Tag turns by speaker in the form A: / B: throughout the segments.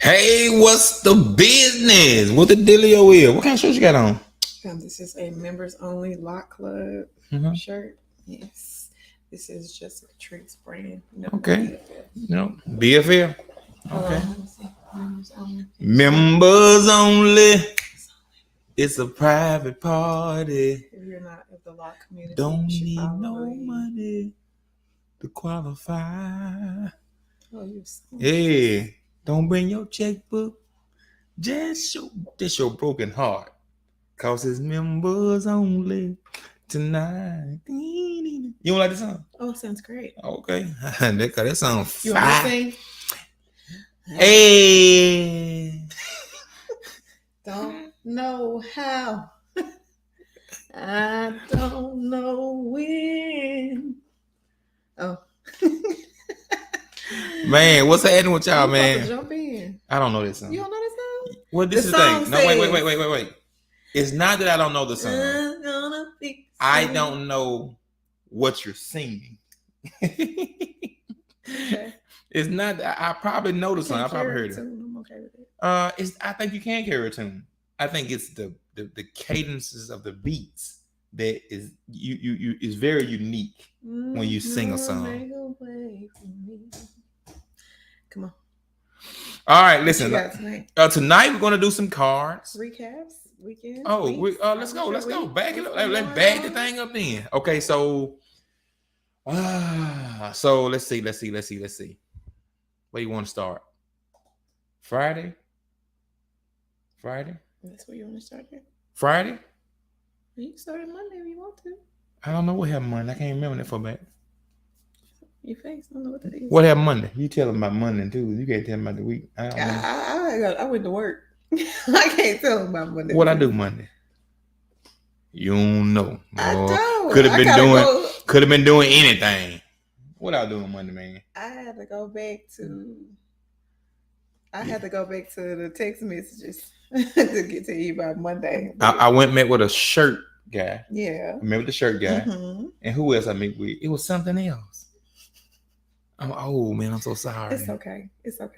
A: Hey, what's the business? What the dealio is? What kind of shirt you got on?
B: This is a members only Lock Club shirt. Yes. This is Jessica Trent's brand.
A: Okay. No, BFL. Okay.
B: Members only.
A: Members only. It's a private party.
B: If you're not of the Lock community,
A: Don't
B: you should
A: need
B: follow
A: no
B: me.
A: money to qualify.
B: Oh, you're
A: Hey, don't bring your checkbook. Just your broken heart. Cause it's members only tonight. You don't like the song?
B: Oh, it sounds great.
A: Okay. that sounds
B: You want me to sing?
A: Hey.
B: Don't know how. I don't know when. Oh.
A: Man, what's happening with y'all, man?
B: Jump in.
A: I don't know this song.
B: You don't know this song?
A: Well, this is the thing. No, wait. It's not that I don't know the song. I don't know what you're singing.
B: Okay.
A: It's not that I probably know the song. I probably heard it.
B: I'm okay with it.
A: I think you can carry a tune. I think it's the cadences of the beats that is you is very unique when you sing a song.
B: Come on.
A: All right, listen.
B: Tonight
A: we're gonna do some cards.
B: recaps. Weekend.
A: Oh, let's go. Back it up. Let's bag the thing up then. Okay, so let's see. Where you want to start? Friday?
B: That's where you want to start here.
A: Friday?
B: You can start on Monday if you want to.
A: I don't know what happened Monday. I can't remember that for back.
B: Your face. I don't know what that is.
A: What happened Monday? You tell them about Monday too. You can't tell them about the week.
B: I went to work. I can't tell them about Monday.
A: What I do Monday? You don't know.
B: I don't.
A: Could have been doing anything. What I doing Monday, man?
B: I had to go back to the text messages to get to you about Monday.
A: I went and met with a shirt guy.
B: Yeah.
A: I met with the shirt guy.
B: Mm-hmm.
A: And who else I met with? It was something else. Man, I'm so sorry.
B: It's okay.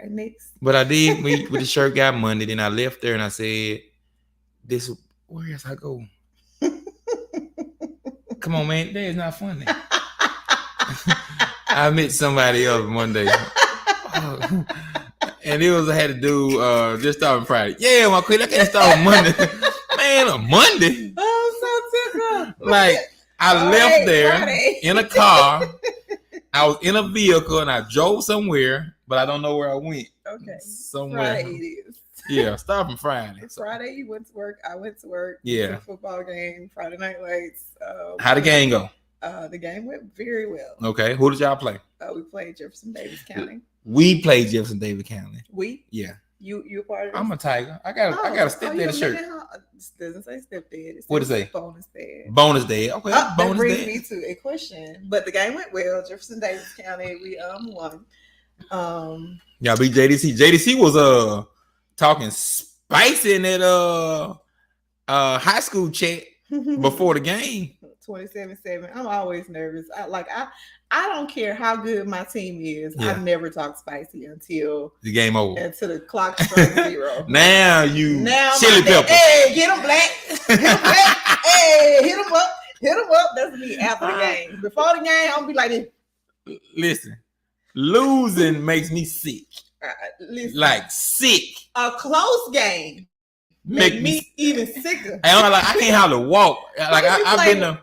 B: Next.
A: But I did meet with the shirt guy Monday. Then I left there and I said, where else I go? Come on, man. That is not funny. I met somebody else Monday. And it was I had to do just starting Friday. Yeah, my queen, I can't start on Monday. Man, on Monday.
B: Oh, so tickled.
A: Like I left there
B: Friday.
A: in a car. I was in a vehicle and I drove somewhere, but I don't know where I went.
B: Okay.
A: Somewhere.
B: Friday it is.
A: Yeah, start from Friday.
B: Friday you went to work. I went to work.
A: Yeah.
B: Football game. Friday Night Lights.
A: How'd the game go?
B: The game went very well.
A: Okay. Who did y'all play?
B: We played Jefferson Davis County.
A: We played Jefferson Davis County.
B: We?
A: Yeah.
B: You a part of it?
A: I'm a Tiger. I got a stepdaddy shirt.
B: It doesn't say stepdad.
A: What does it say?
B: Bonus dad.
A: Bonus dad. Okay.
B: That
A: bonus
B: brings
A: dad.
B: me to a question. But the game went well. Jefferson Davis County, we won.
A: Y'all beat JDC. JDC was talking spicy in that high school chat before the game.
B: 27-7. I'm always nervous. I don't care how good my team is.
A: Yeah.
B: I never talk spicy until
A: the game over.
B: Until the clock strikes 0.
A: Now chili pepper.
B: Hey, get him black. Hit him black. Hey, hit him up. Hit him up. That's me after the game. Before the game, I'm gonna be like this.
A: Listen, losing makes me sick.
B: Listen,
A: like sick.
B: A close game make me even sicker.
A: I can't hardly walk. Like I've been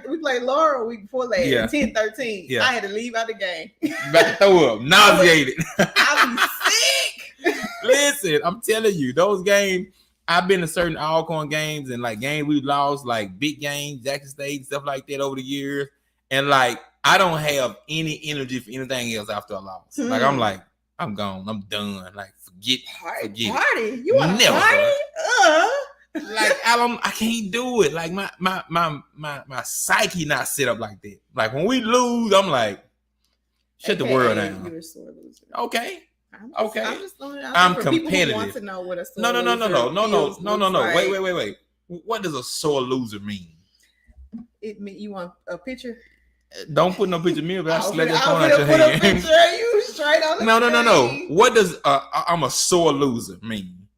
B: we played Laurel week before last.
A: Yeah.
B: 10-13.
A: Yeah.
B: I had to leave out the game.
A: About to throw up, nauseated.
B: I be sick.
A: Listen, I'm telling you, those games. I've been to certain Alcorn games and like games we've lost, like big games, Jackson State, stuff like that over the years. And like I don't have any energy for anything else after a loss. Like I'm like, I'm gone. I'm done. Like forget it.
B: Party. You want to
A: Never,
B: party?
A: Like I can't do it. Like my psyche not set up like that. Like when we lose, I'm like, shut the world down.
B: You're a sore loser.
A: Okay.
B: I'm
A: competitive.
B: Want to know what a sore
A: No.
B: like.
A: Wait. What does a sore loser mean?
B: It mean you want a picture?
A: Don't put no picture of me, but I slap your phone
B: out
A: your
B: hand.
A: hand.
B: Put a picture of you straight on the
A: No. What does I'm a sore loser mean?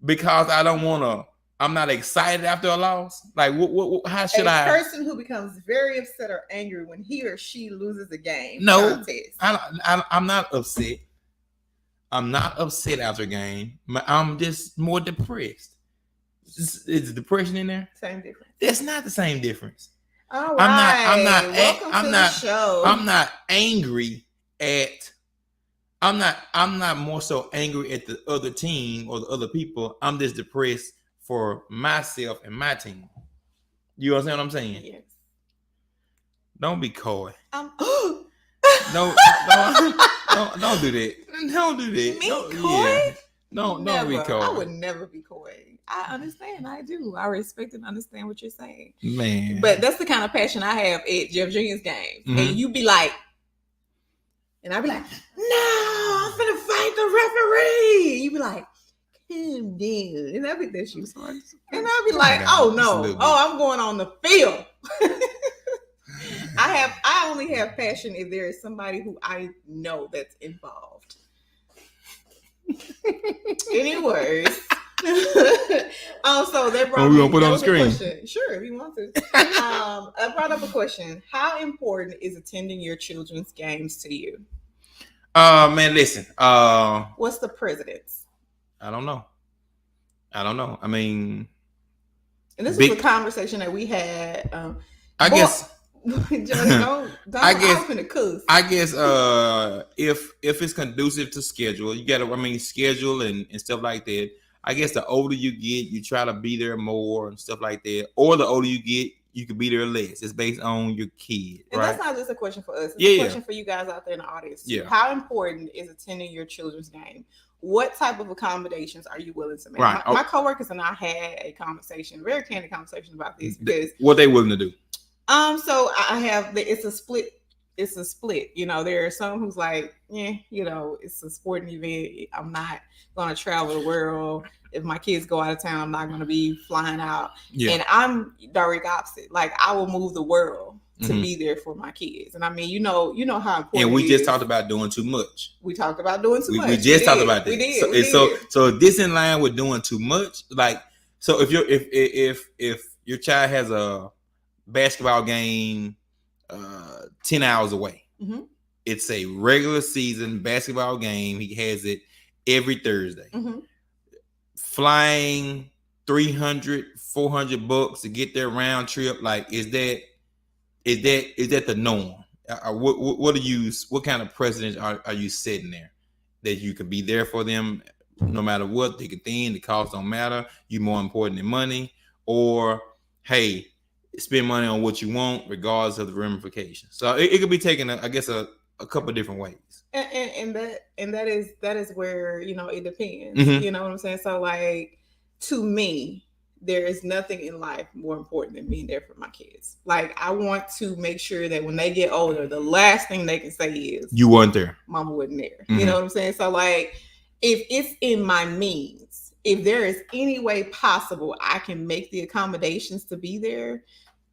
A: Because I don't want to. I'm not excited after a loss. Like, how should I?
B: A person who becomes very upset or angry when he or she loses a game.
A: No, I'm not upset. I'm not upset after a game. I'm just more depressed. Is depression in there?
B: Same difference.
A: That's not the same difference.
B: All right.
A: I'm not angry at. I'm not more so angry at the other team or the other people. I'm just depressed for myself and my team. You understand what I'm saying?
B: Yes.
A: Don't be coy.
B: Don't
A: do that. Don't do that.
B: Me coy?
A: Don't be coy.
B: I would never be coy. I understand. I do. I respect and understand what you're saying.
A: Man.
B: But that's the kind of passion I have at Jeff Jr.'s games. Mm-hmm. And you be like, and I'd be like, no, I'm finna fight the referee. You be like, calm down. And I'd be that you. And I'd be like, oh no. Oh, I'm going on the field. I only have passion if there is somebody who I know that's involved. Anyways. So they brought
A: we gonna put on the screen.
B: Sure, if you want to. I brought up a question. How important is attending your children's games to you?
A: Man, listen.
B: What's the precedence?
A: I don't know. I mean,
B: and this was a conversation that we had.
A: I guess.
B: Don't I
A: guess if it's conducive to schedule, you gotta schedule and stuff like that. I guess the older you get, you try to be there more and stuff like that. Or the older you get, you can be there less. It's based on your kid.
B: And
A: right?
B: That's not just a question for us. It's a question for you guys out there in the audience.
A: Yeah.
B: How important is attending your children's game? What type of accommodations are you willing to make?
A: Right.
B: My coworkers and I had a conversation, very candid conversation about this because
A: what they willing to do.
B: So I have it's a split. It's a split. You know, there are some who's like, it's a sporting event. I'm not going to travel the world. If my kids go out of town, I'm not going to be flying out. Yeah. And I'm direct opposite. Like I will move the world to be there for my kids. And I mean, you know how important.
A: And we just talked about doing too much.
B: We talked about doing too much.
A: We just talked about that.
B: We did.
A: So this in line with doing too much. Like, so if your child has a basketball game 10 hours away. Mm-hmm. It's a regular season basketball game. He has it every Thursday. Mm-hmm. Flying $300-$400 to get their round trip. Like, is that the norm? What kind of precedent are you setting there? That you can be there for them no matter what, thick and thin, the cost don't matter. You more important than money, or hey, spend money on what you want, regardless of the ramifications. So it could be taken, I guess, a couple of different ways.
B: And that is where it depends. Mm-hmm. You know what I'm saying? So like, to me, there is nothing in life more important than being there for my kids. Like I want to make sure that when they get older, the last thing they can say is, "You weren't there. Mama wasn't there." Mm-hmm. You know what I'm saying? So like, if it's in my means, if there is any way possible I can make the accommodations to be there,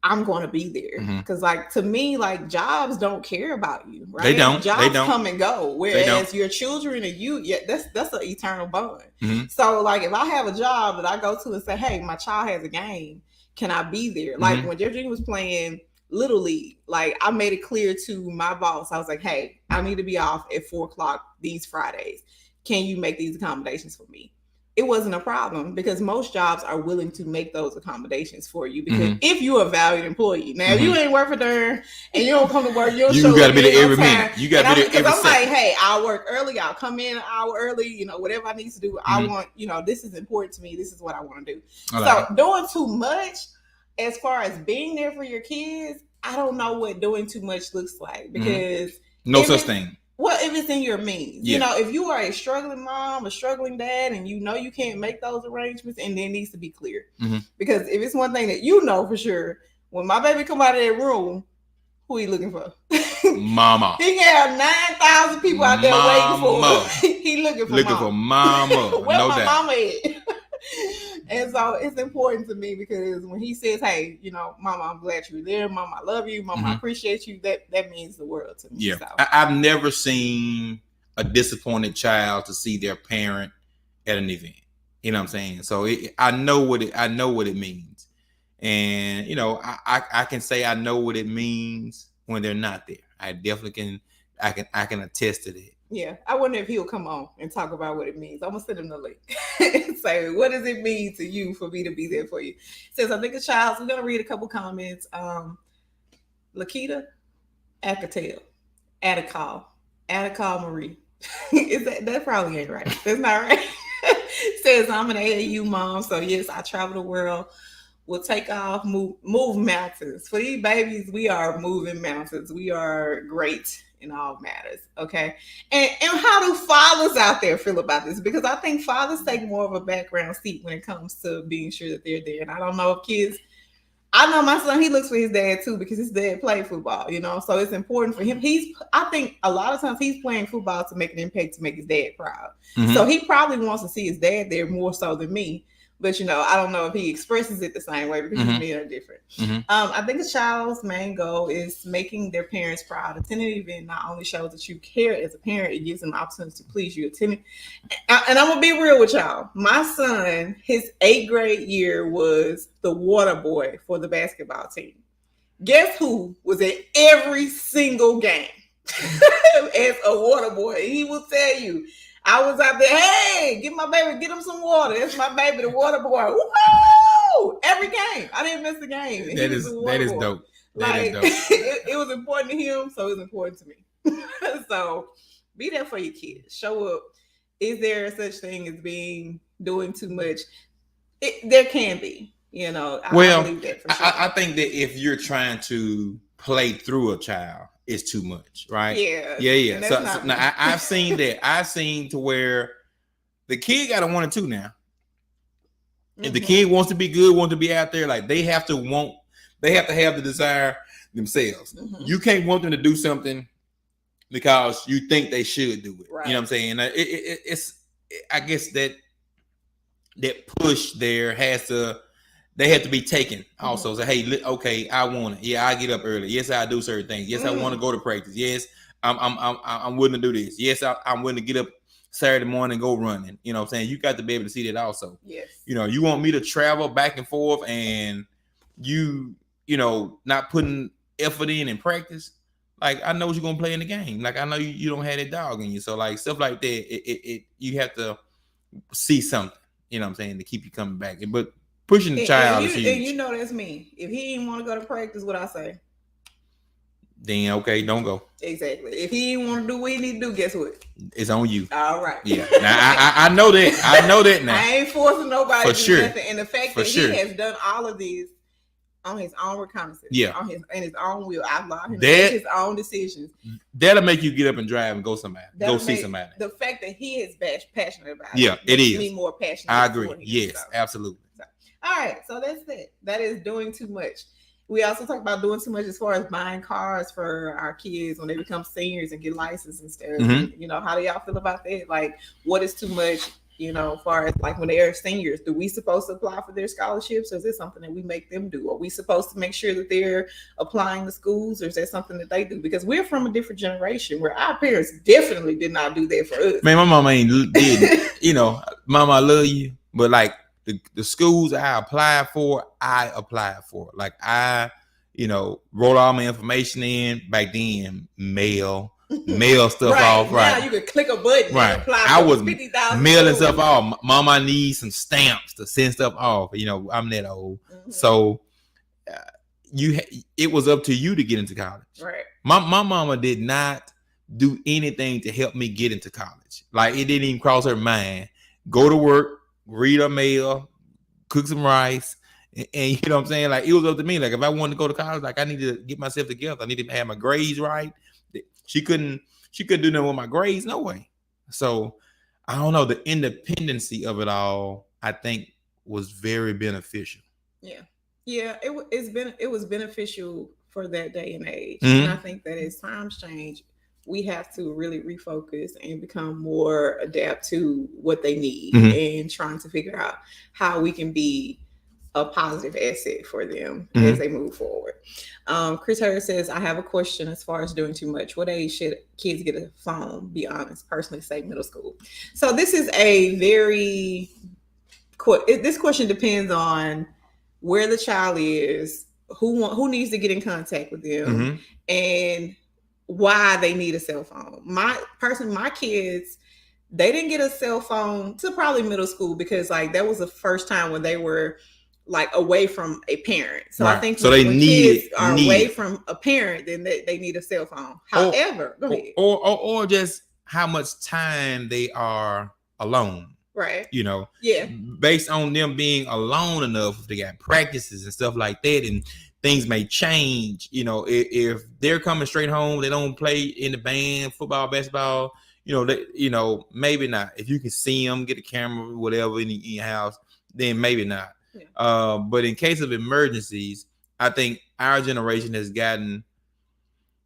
B: I'm going to be there. Because like, to me, like jobs don't care about you, right?
A: They don't.
B: Jobs come and go. Whereas your children and you, that's an eternal bond. Mm-hmm. So like, if I have a job that I go to and say, hey, my child has a game, can I be there? Like when Jeff Jr. was playing Little League, like I made it clear to my boss. I was like, hey, I need to be off at 4:00 these Fridays. Can you make these accommodations for me? it wasn't a problem because most jobs are willing to make those accommodations for you. Because if you're a valued employee, now if you ain't work for them and you don't come to work, you
A: got to be there every minute. You got to be there every
B: second. I'm like, hey, I'll work early. I'll come in an hour early. You know, whatever I need to do. I want, you know, this is important to me. This is what I want to do. So doing too much, as far as being there for your kids, I don't know what doing too much looks like because
A: no such thing.
B: Well, if it's in your means, you know, if you are a struggling mom, a struggling dad, and you know you can't make those arrangements, and there needs to be clear. Because if it's one thing that you know for sure, when my baby come out of that room, who he looking for?
A: Mama.
B: He can have 9,000 people out there waiting for him. He looking for mama. Where no my doubt. Mama is? And so it's important to me because when he says, hey, you know, Mama, I'm glad you're there. Mama, I love you. Mama, I appreciate you. That means the world to me.
A: Yeah.
B: So.
A: I've never seen a disappointed child to see their parent at an event. You know what I'm saying? So I know what it means. And, you know, I can say I know what it means when they're not there. I definitely can. I can attest to that.
B: Yeah, I wonder if he'll come on and talk about what it means. I'm gonna send him the link and say, what does it mean to you for me to be there for you? It says, I think a child. We're gonna read a couple comments. Lakita Akatel, Atacall Marie. Is that probably ain't right? That's not right. Says I'm an AAU mom, so yes, I travel the world. We'll take off, move mountains. For these babies, we are moving mountains. We are great in all matters, okay? And how do fathers out there feel about this? Because I think fathers take more of a background seat when it comes to being sure that they're there. And I don't know if kids, I know my son, he looks for his dad too because his dad played football, you know? So it's important for him. I think a lot of times he's playing football to make an impact, to make his dad proud. So he probably wants to see his dad there more so than me. But, you know, I don't know if he expresses it the same way because men are different. I think a child's main goal is making their parents proud. Attending an event not only shows that you care as a parent, it gives them the opportunity to please you. And I'm going to be real with y'all. My son, his 8th grade year was the water boy for the basketball team. Guess who was at every single game as a water boy? He will tell you. I was out there, hey, get him some water. That's my baby, the water boy. Woo! Every game. I didn't miss a game.
A: That is dope.
B: That is dope. It was important to him, so it was important to me. So be there for your kids. Show up. Is there such thing as doing too much? There can be, you know. I believe that for sure.
A: I think that if you're trying to play through a child, it's too much, right? Yeah. So now I've seen that. I've seen to where the kid got a 1 or 2 now. If the kid wants to be good, want to be out there, like they have to have the desire themselves. You can't want them to do something because you think they should do it. Right. You know what I'm saying? I guess that push there they have to be taken also. So, hey, okay, I want it. Yeah, I get up early. Yes, I do certain things. Yes, I want to go to practice. Yes, I'm willing to do this. Yes, I'm willing to get up Saturday morning and go running. You know what I'm saying? You got to be able to see that also.
B: Yes.
A: You know, you want me to travel back and forth and you know, not putting effort in practice. Like, I know what you're going to play in the game. Like, I know you don't have that dog in you. So, like, stuff like that, you have to see something, you know what I'm saying, to keep you coming back. But pushing the child is huge.
B: And you know that's me. If he didn't want to go to practice, what I say?
A: Then, okay, don't go.
B: Exactly. If he didn't want to do what he need to do, guess what?
A: It's on you.
B: All right.
A: Yeah. Now, I know that. I know that now.
B: I ain't forcing nobody
A: for
B: to do
A: sure.
B: nothing. And the fact that he has done all of these on his own reconnaissance, in his own will, I've allowed him to make his own decisions.
A: That'll make you get up and drive and go somebody. See somebody.
B: The fact that he is passionate about
A: it is.
B: Me more passionate.
A: I agree. Yes, absolutely.
B: So, all right, so that's it. That is doing too much. We also talk about doing too much as far as buying cars for our kids when they become seniors and get licensed and stuff. You know, how do y'all feel about that? Like, what is too much? You know, as far as like when they are seniors, do we supposed to apply for their scholarships, or is it something that we make them do? Are we supposed to make sure that they're applying to schools, or is that something that they do? Because we're from a different generation where our parents definitely did not do that for us.
A: Man, my mama ain't did. You know, Mama, I love you, but like the schools I applied for. Like I, you know, wrote all my information in back then, mail. mail stuff off. Right.
B: Now you can click a button and apply
A: I was
B: 50,000
A: mailing stuff off. Mom, I need some stamps to send stuff off. You know, I'm that old. So it was up to you to get into college.
B: Right.
A: My mama did not do anything to help me get into college. Like, it didn't even cross her mind. Go to work, read her mail, cook some rice, and you know what I'm saying? Like, it was up to me. Like, if I wanted to go to college, like, I needed to get myself together. I needed to have my grades right. She couldn't do nothing with my grades, no way. So I don't know, the independency of it all, I think, was very beneficial.
B: Yeah, it was beneficial for that day and age. And I think that as times change, we have to really refocus and become more adapt to what they need and trying to figure out how we can be a positive asset for them as they move forward. Chris Harris says, I have a question as far as doing too much. What age should kids get a phone? Be honest, personally say middle school. So this is a this question depends on where the child is, who needs to get in contact with them, and why they need a cell phone. My kids, they didn't get a cell phone till probably middle school, because like that was the first time when they were like away from a parent. So I think when kids are away from a parent, then they need a cell phone. However, go ahead.
A: Or just how much time they are alone.
B: Right.
A: You know,
B: yeah.
A: Based on them being alone enough, they got practices and stuff like that, and things may change. You know, if they're coming straight home, they don't play in the band, football, basketball. Maybe not. If you can see them, get a camera, whatever in your house, then maybe not. Yeah. But in case of emergencies, I think our generation has gotten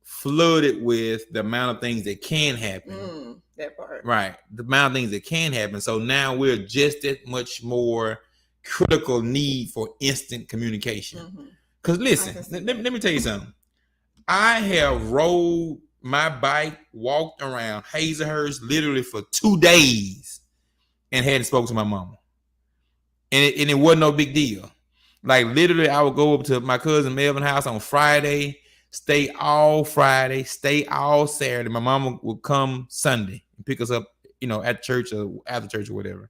A: flooded with the amount of things that can happen.
B: That part.
A: Right. The amount of things that can happen. So now we're just that much more critical need for instant communication. Because listen, let me tell you something. I have rode my bike, walked around Hazelhurst literally for 2 days and hadn't spoken to my mama. And it wasn't no big deal. Like, literally, I would go up to my cousin Melvin's house on Friday, stay all Friday, stay all Saturday. My mama would come Sunday and pick us up, at church or after church or whatever.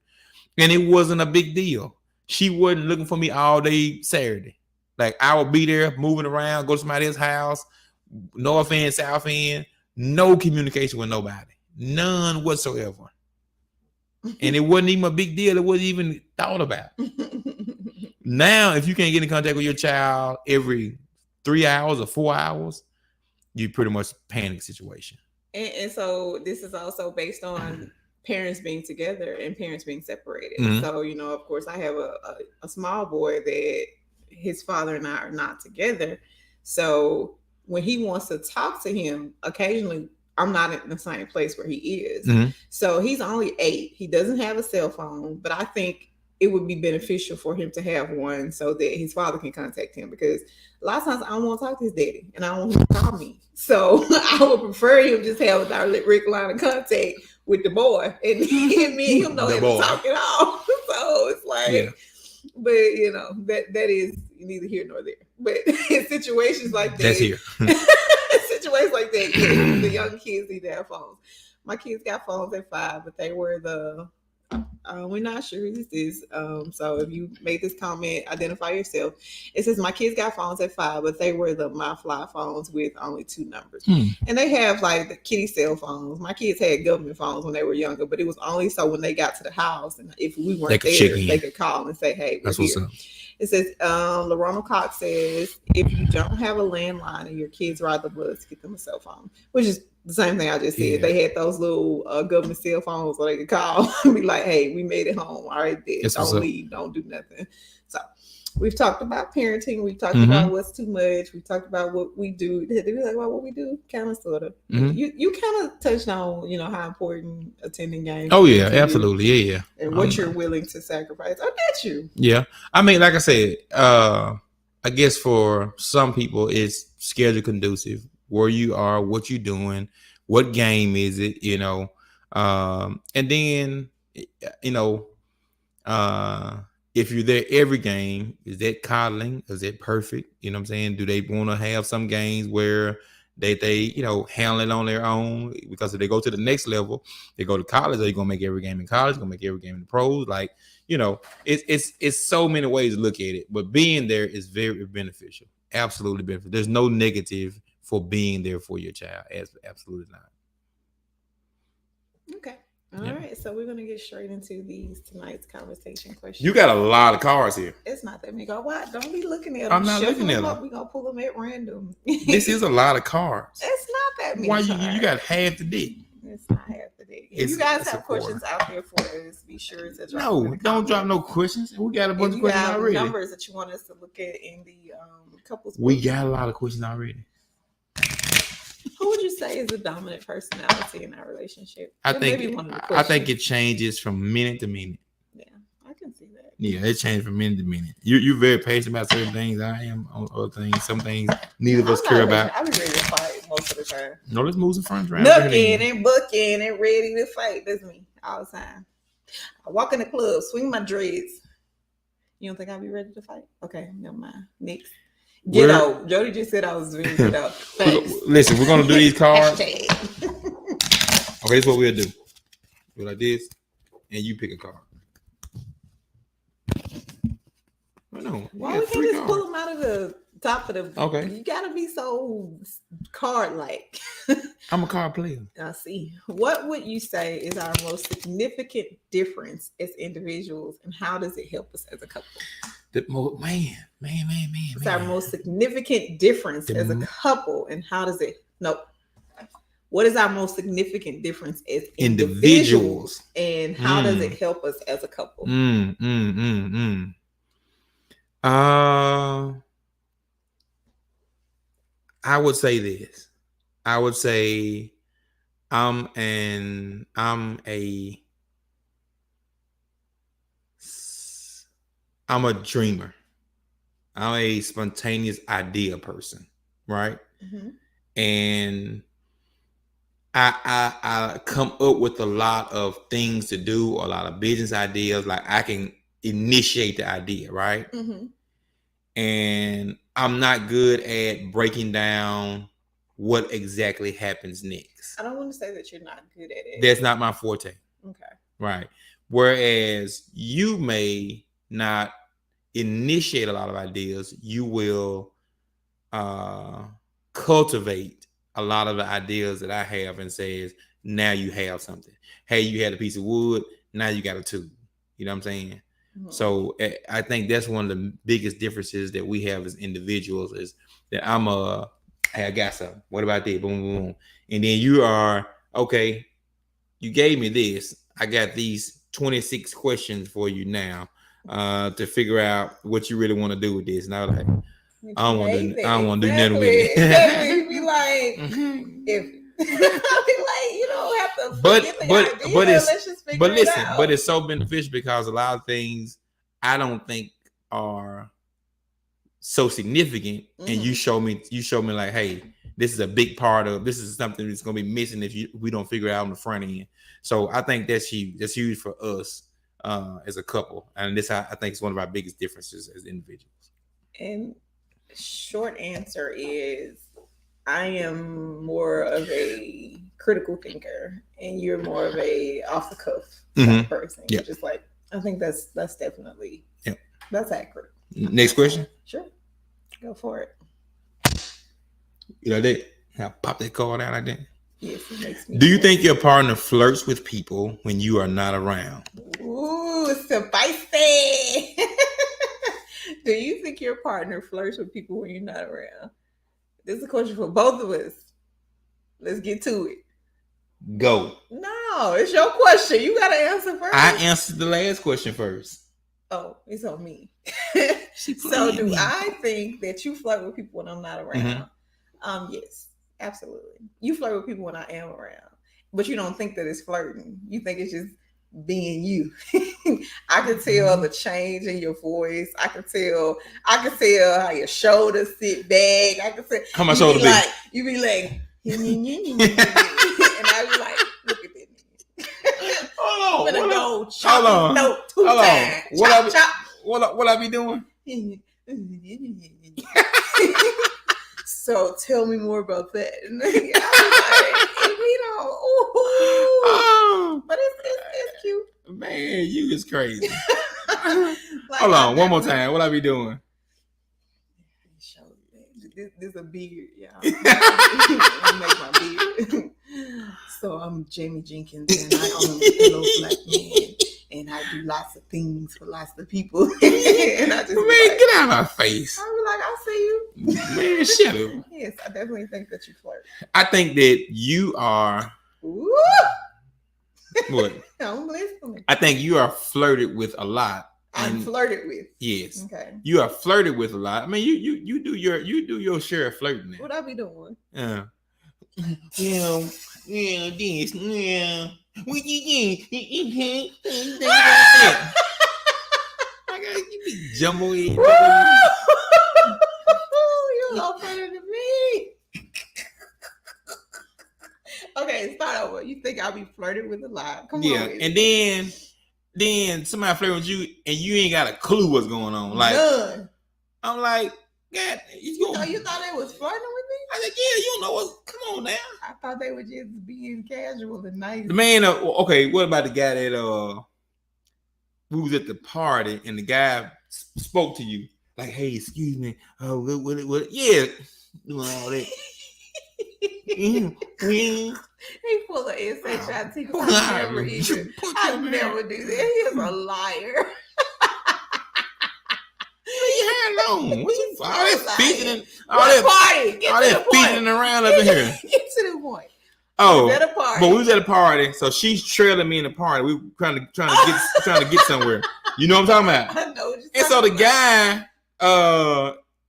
A: And it wasn't a big deal. She wasn't looking for me all day Saturday. Like, I would be there moving around, go to somebody else's house, north end, south end, no communication with nobody. None whatsoever. And it wasn't even a big deal. It wasn't even thought about. Now, if you can't get in contact with your child every 3 hours or 4 hours, you pretty much panic situation.
B: And so this is also based on parents being together and parents being separated. So, of course, I have a small boy that his father and I are not together. So when he wants to talk to him, occasionally I'm not in the same place where he is. So he's only 8. He doesn't have a cell phone, but I think it would be beneficial for him to have one so that his father can contact him, because a lot of times I don't want to talk to his daddy and I don't want him to call me. So I would prefer him just have a direct line of contact with the boy, and me and him know how to talk it all. So it's like, but that is neither here nor there. But in situations like that,
A: that's here.
B: Situations like that, the young kids need to have phones. My kids got phones at 5, but they were we're not sure who this is. So if you made this comment, identify yourself. It says my kids got phones at 5, but they were the MyFly phones with only 2 numbers. And they have like the kitty cell phones. My kids had government phones when they were younger, but it was only so when they got to the house and if we weren't there, they could call and say, hey, we're here. It says, LaRona Cox says, if you don't have a landline and your kids ride the bus, get them a cell phone, which is the same thing I just said. Yeah. They had those little government cell phones so they could call and be like, hey, we made it home. All right, then. Don't leave. Don't do nothing. So we've talked about parenting. We've talked about what's too much. We've talked about what we do. Did we talk about what we do? Kind of, sort of. You kind of touched on, how important attending games.
A: Oh, yeah, absolutely. Yeah.
B: And what you're willing to sacrifice. Oh, that's you.
A: Yeah. I mean, like I said, I guess for some people, it's schedule conducive. Where you are, what you're doing, what game is it, and then, if you're there every game, is that coddling? Is that perfect? You know what I'm saying? Do they want to have some games where They handle it on their own, because if they go to the next level, they go to college, they're gonna make every game in college, gonna make every game in the pros. Like, it's so many ways to look at it, but being there is very beneficial. Absolutely beneficial. There's no negative for being there for your child. Absolutely not.
B: Okay. All right. So we're gonna get straight into tonight's conversation questions.
A: You got a lot of cards here.
B: It's not that many. Why? Don't be looking at them.
A: I'm not looking at them.
B: We're gonna pull them at random.
A: This is a lot of cards.
B: It's not that many.
A: Why you got half the deck?
B: It's not half the deck. If you guys have questions out there for us, be sure to drop.
A: No, don't drop no questions. We got a bunch of questions already.
B: Numbers that you want us to look at in the couples.
A: We got a lot of questions already.
B: Who would you say is the dominant personality in our relationship?
A: I think it changes from minute to minute.
B: Yeah, I can see that.
A: Yeah, it changes from minute to minute. You're very patient about certain things. I am on other things. Some things neither of us care about.
B: I be ready to fight most of the time.
A: No, let's move some front round.
B: Looking and booking and ready to fight. That's me all the time. I walk in the club, swing my dreads. You don't think I'll be ready to fight? Okay, never mind. Next. Get out. Jody just said I was ready to get out.
A: Listen, we're gonna do these cards. Okay, this is what we'll do. Do like this, and you pick a card. No,
B: why we can't just pull them out of the top of the?
A: Okay,
B: you gotta be so card-like.
A: I'm a card player.
B: I see. What would you say is our most significant difference as individuals, and how does it help us as a couple? It's our most significant difference as a couple, and how does it? What is our most significant difference as individuals, and how does it help us as a couple?
A: I would say this. I would say I'm a dreamer. I'm a spontaneous idea person, right? Mm-hmm. And I come up with a lot of things to do, a lot of business ideas. Like, I can initiate the idea, right? Mm-hmm. And I'm not good at breaking down what exactly happens next.
B: I don't want to say that you're not good at it.
A: That's not my forte.
B: Okay.
A: Right. Whereas you may not initiate a lot of ideas, you will cultivate a lot of the ideas that I have, and says, now you have something. Hey, you had a piece of wood, now you got a tool. You know what I'm saying? Mm-hmm. So I think that's one of the biggest differences that we have as individuals, is that hey, I got something. What about that? Boom, boom, boom. And then you are, okay, you gave me this. I got these 26 questions for you now to figure out what you really want to do with this. And I was like, I don't want to do nothing with it.
B: Exactly. Be like, if I'll be like, you don't have to forget the idea. Let's just figure it out.
A: But it's so beneficial, because a lot of things I don't think are so significant, and you show me like, hey, this is a big part of, this is something that's gonna be missing if we don't figure it out on the front end. So I think that's huge. That's huge for us as a couple, and this, I think, is one of our biggest differences as individuals.
B: And short answer is, I am more of a critical thinker, and you're more of a off the cuff person.
A: Yeah.
B: Just like, I think that's definitely, that's accurate.
A: Next question.
B: Sure, go for it.
A: You know that? Now pop that card out like that.
B: Yes, it makes me.
A: Do you think your partner flirts with people when you are not around?
B: Ooh, spicy. Do you think your partner flirts with people when you're not around? This is a question for both of us. Let's get to it.
A: Go.
B: No, it's your question. You got to answer first.
A: I answered the last question first.
B: Oh, it's on me. So do I think that you flirt with people when I'm not around? Yes, absolutely. You flirt with people when I am around, but you don't think that it's flirting. You think it's just being you. I can tell the change in your voice. I can tell how your shoulders sit back. I can tell
A: how my shoulder be.
B: Like, you be like, and I be like, look at that.
A: Hold on.
B: Hold on. No, two times.
A: What I be doing?
B: So tell me more about that. And I was like, if he don't, ooh. But it's cute.
A: Man, you is crazy.
B: Like,
A: Hold on, one more time. What I be doing?
B: This a beard, y'all. I make my beard. So I'm Jamie Jenkins, and I own Hello Black Man, and I do lots of things for lots of people. And I just
A: Man, get out of my face.
B: I be like, I see you.
A: Man, shut up.
B: Yes, I definitely think that you flirt.
A: I think that you are.
B: Ooh.
A: What?
B: I'm listening.
A: I think you are flirted with a lot.
B: I'm flirted with.
A: Yes.
B: Okay.
A: You are flirted with a lot. I mean, you do your share of flirting.
B: What I be doing?
A: Yeah, this. Yeah. What you do? You be jumbo head.
B: You're all better than me. Okay, start over. You think I'll be flirted with a lot? Come on.
A: And then somebody flirting with you and you ain't got a clue what's going on. Like,
B: none.
A: I'm like, God,
B: you thought they was flirting with me?
A: I said, yeah, you don't know what's. Come on now.
B: I thought they were just being casual and nice.
A: The man, okay, what about the guy that who was at the party and the guy spoke to you like, hey, excuse me, what? Yeah, doing all that.
B: He full of SHIT. I never do that. He is a liar.
A: Leave her alone. What you all that fidgeting?
B: All that
A: fidgeting around up in here.
B: Get to the point.
A: Oh,
B: at a party.
A: But we was at a party, so she's trailing me in the party. We were trying to get somewhere. You know what I'm talking about?
B: I know.
A: And so the guy,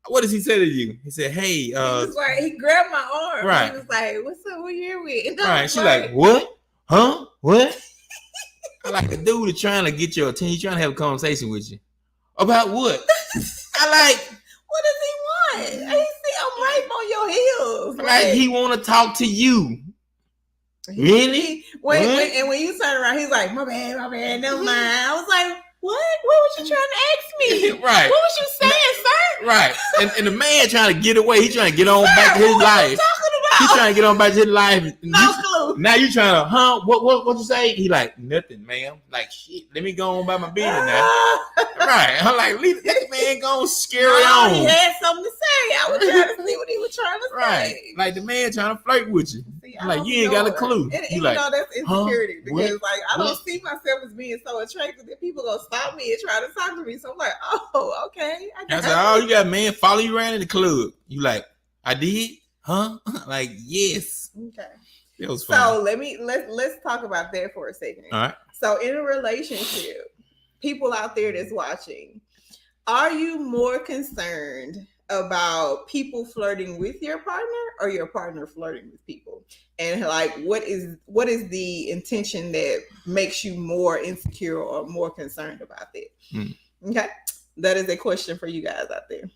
A: what does he say to you? He said, "Hey."
B: He was like, he grabbed my arm.
A: Right.
B: He was like, "What's up? Who you here with?"
A: Right. She's like, "What? Huh? What?" I like the dude is trying to get your attention. He's trying to have a conversation with you about what? I like.
B: What does he want? He see I'm right on your heels.
A: Like he want to talk to you. Really?
B: When you turn around, he's like, my bad, never mind. I was like, what? What was you trying to ask me?
A: Right.
B: What was you saying, sir?
A: Right. And the man trying to get away. He's trying to get on back to his life. He's trying to get on back to his life.
B: No clue.
A: Now you trying to, what you say? He like, nothing, ma'am. Like, shit, let me go on by my business now. Right. I'm like, leave that man go scary on.
B: He had something to say. I was trying to see what he was trying to
A: right.
B: say.
A: Like the man trying to flirt with you. See, like, you ain't got a clue.
B: And
A: you like,
B: that's insecurity. Because like I don't
A: What?
B: see myself as being so attractive that people gonna stop me and try to talk to me. So I'm like, oh, okay.
A: I said, oh, you got a man follow you around in the club. You like, I did? Huh? Like, yes.
B: Okay.
A: It was fun.
B: So let's talk about that for a second.
A: All right.
B: So in a relationship, people out there that's watching, are you more concerned about people flirting with your partner or your partner flirting with people? And like, what is the intention that makes you more insecure or more concerned about that? Okay. That is a question for you guys out there.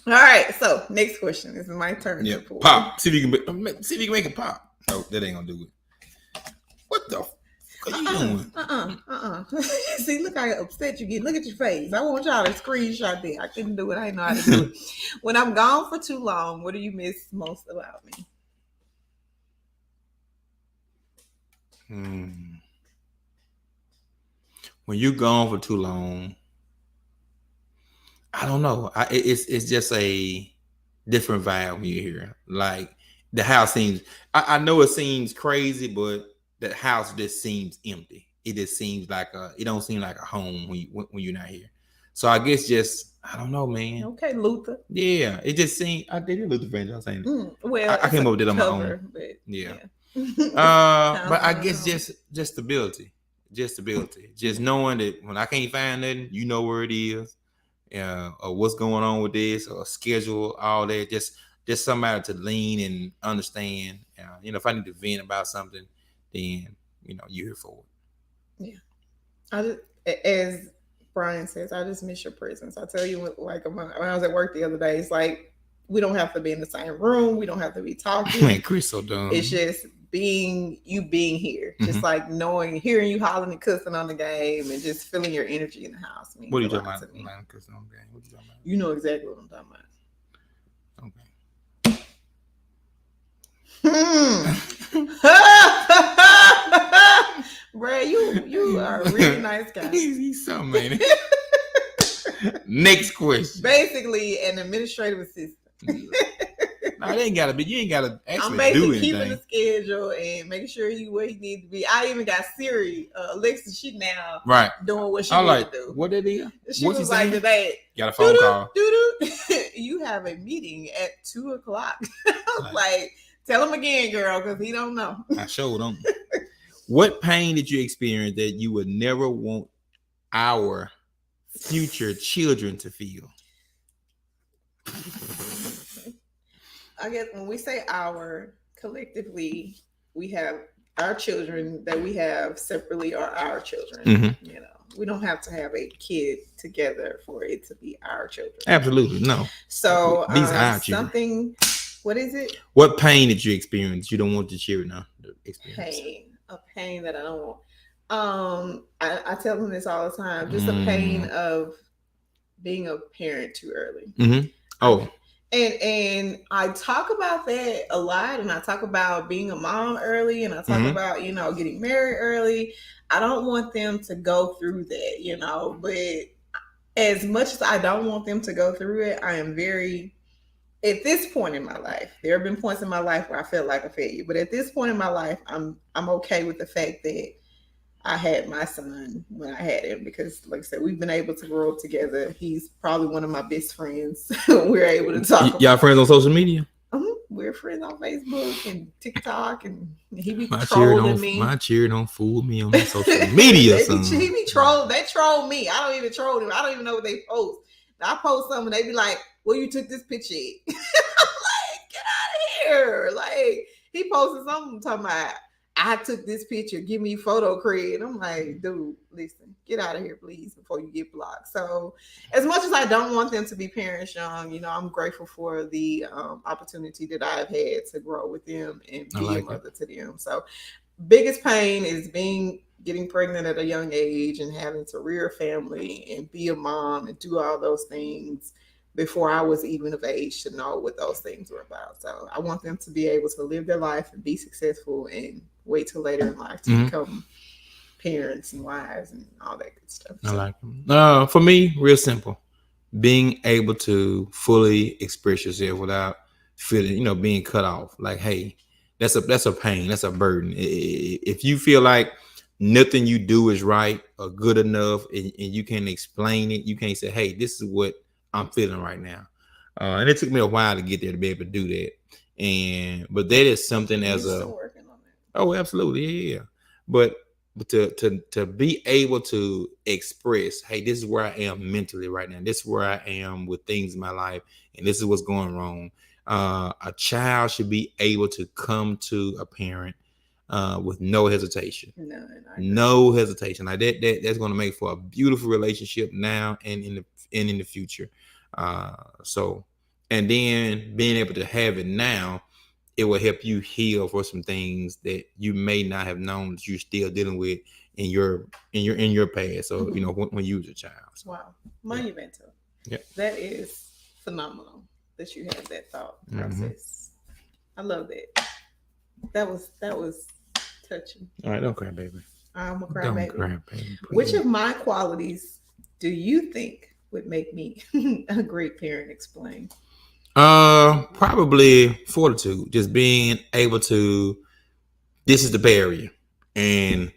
B: All right, so next question. This is my turn.
A: Yeah, pop. See if you can make it pop. No, that ain't gonna do it. What the fuck are you doing?
B: See, look how upset you get. Look at your face. I want y'all to screenshot that. I couldn't do it. I didn't know how to do it. When I'm gone for too long, what do you miss most about me?
A: When you're gone for too long, I don't know. It's just a different vibe when you're here. Like the house seems, I know it seems crazy, but the house just seems empty. It just seems like it don't seem like a home when you're not here. So I guess just, I don't know, man.
B: Okay, Luther.
A: Yeah, it just seemed, I did Luther Vandross. I was saying,
B: well,
A: I came up with it on my own. But yeah. But I guess just stability. Just knowing that when I can't find nothing, you know where it is. Or what's going on with this, or schedule, all that. Just somebody to lean and understand. If I need to vent about something, then you're here for
B: it. Yeah, as Brian says, I just miss your presence. I tell you, like when I was at work the other day, it's like we don't have to be in the same room. We don't have to be talking.
A: Man, Chris so dumb.
B: It's just being here, just like hearing you hollering and cussing on the game, and just feeling your energy in the house.
A: What are you talking about? Cussing on the game? What are you talking about?
B: You know exactly what I'm talking about.
A: Okay.
B: Bruh, you are a really nice guy.
A: He's something, man. Next question.
B: Basically, an administrative assistant.
A: No, they ain't gotta be. You ain't gotta actually
B: I'm basically
A: do anything.
B: keeping the schedule and making sure he where he needs to be. I even got Siri, Alexa. She now doing what she needs to do.
A: What did he?
B: She was like today.
A: Got a phone call.
B: You have a meeting at 2:00. I was like, tell him again, girl, because he don't know.
A: I sure don't. What pain did you experience that you would never want our future children to feel?
B: I guess when we say our, collectively, we have our children that we have separately are our children.
A: Mm-hmm.
B: You know, we don't have to have a kid together for it to be our children.
A: Absolutely, no.
B: So
A: these are our children.
B: Something. What is it?
A: What pain did you experience? You don't want your children to experience.
B: A pain that I don't want. I tell them this all the time. Just a pain of being a parent too early.
A: Mm-hmm. Oh.
B: And I talk about that a lot, and I talk about being a mom early, and I talk about, getting married early. I don't want them to go through that, but as much as I don't want them to go through it, I am very, at this point in my life, there have been points in my life where I felt like a failure, but at this point in my life, I'm okay with the fact that I had my son when I had him, because, like I said, we've been able to grow up together. He's probably one of my best friends. We're able to talk.
A: Y'all friends on social media?
B: We're friends on Facebook and TikTok, and he be trolling me.
A: My cheer don't fool me on social media.
B: He be trolling. They troll me. I don't even troll them. I don't even know what they post. I post something, they be like, "Well, you took this picture." I'm like, get out of here! Like, he posted something talking about, I took this picture, give me photo cred. I'm like, dude, listen, get out of here, please, before you get blocked. So as much as I don't want them to be parents young, I'm grateful for the opportunity that I've had to grow with them and be a mother to them. So biggest pain is getting pregnant at a young age and having to rear a family and be a mom and do all those things before I was even of age to know what those things were about. So I want them to be able to live their life and be successful and wait till later in life to become parents and wives and all that good stuff.
A: I like them. For me, real simple. Being able to fully express yourself without feeling, being cut off. Like, hey, that's a pain. That's a burden. If you feel like nothing you do is right or good enough and you can't explain it, you can't say, hey, this is what I'm feeling right now. And it took me a while to get there to be able to do that. But that is something as a
B: working on it.
A: Oh, absolutely. Yeah. But to be able to express, hey, this is where I am mentally right now. This is where I am with things in my life, and this is what's going wrong. A child should be able to come to a parent with no hesitation. No hesitation. Like that's going to make for a beautiful relationship now and in the future. And then being able to have it now, it will help you heal for some things that you may not have known that you're still dealing with in your past. So when you was a child. So,
B: wow, monumental.
A: Yeah,
B: that is phenomenal that you had that thought process. I love that. That was touching.
A: All right, don't cry, baby.
B: I'm a cry,
A: don't
B: baby.
A: Cry, baby.
B: Which of my qualities do you think would make me a great parent? Explain.
A: Probably fortitude. Just being able to. This is the barrier, and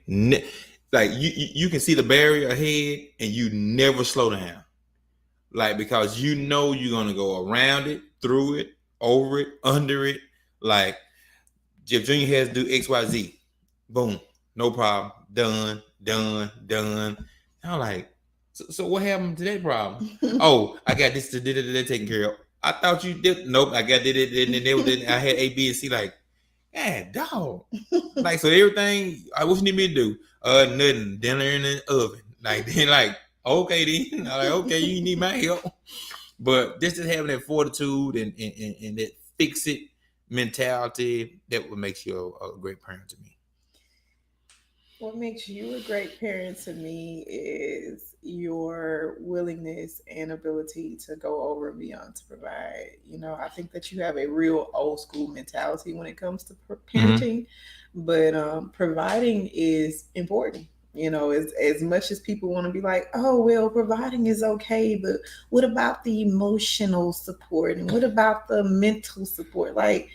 A: like you can see the barrier ahead, and you never slow down. Like, because you're gonna go around it, through it, over it, under it. Like, Jeff Jr. has to do XYZ. Boom, no problem. Done. I'm like, so what happened to that problem? Oh, I got this taken care of. I thought you did. Nope, I got it. I had A, B, and C. Like, yeah, dog. Like, so everything. What you need me to do? Nothing. Dinner in the oven. Like, then, like, okay, then. I'm like, okay, you need my help. But just having that fortitude and that fix it mentality, that would make you a great parent to me.
B: What makes you a great parent to me is your willingness and ability to go over and beyond to provide. I think that you have a real old school mentality when it comes to
A: Mm-hmm.
B: parenting, but providing is important. As much as people want to be like, oh, well, providing is okay, but what about the emotional support and what about the mental support? Like,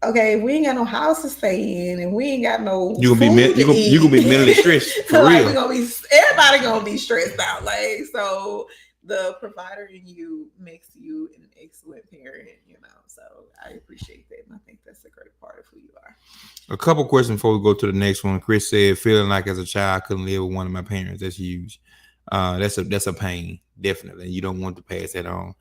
B: okay, we ain't got no house to stay in, and we ain't got no food to
A: You gonna
B: eat.
A: be mentally stressed for
B: Like
A: real.
B: everybody gonna be stressed out. Like so, the provider in you makes you an excellent parent. So I appreciate that, and I think that's a great part of who you are.
A: A couple questions before we go to the next one. Chris said, "Feeling like as a child I couldn't live with one of my parents. That's huge. That's a pain. Definitely, you don't want to pass that on."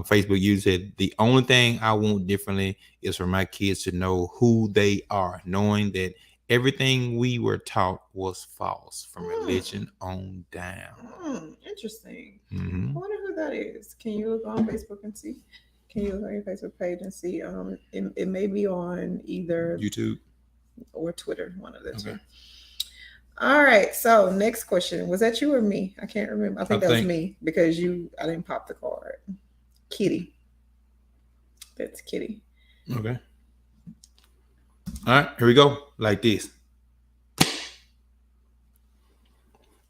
A: Facebook user said, "The only thing I want differently is for my kids to know who they are, knowing that everything we were taught was false from religion on down."
B: Interesting.
A: Mm-hmm.
B: I wonder who that is. Can you look on Facebook and see? Can you look on your Facebook page and see? It may be on either
A: YouTube
B: or Twitter, one of the two.
A: Okay.
B: All right. So next question. Was that you or me? I can't remember. I think that was me because I didn't pop the card. Kitty. That's Kitty.
A: Okay. All right, here we go. Like this.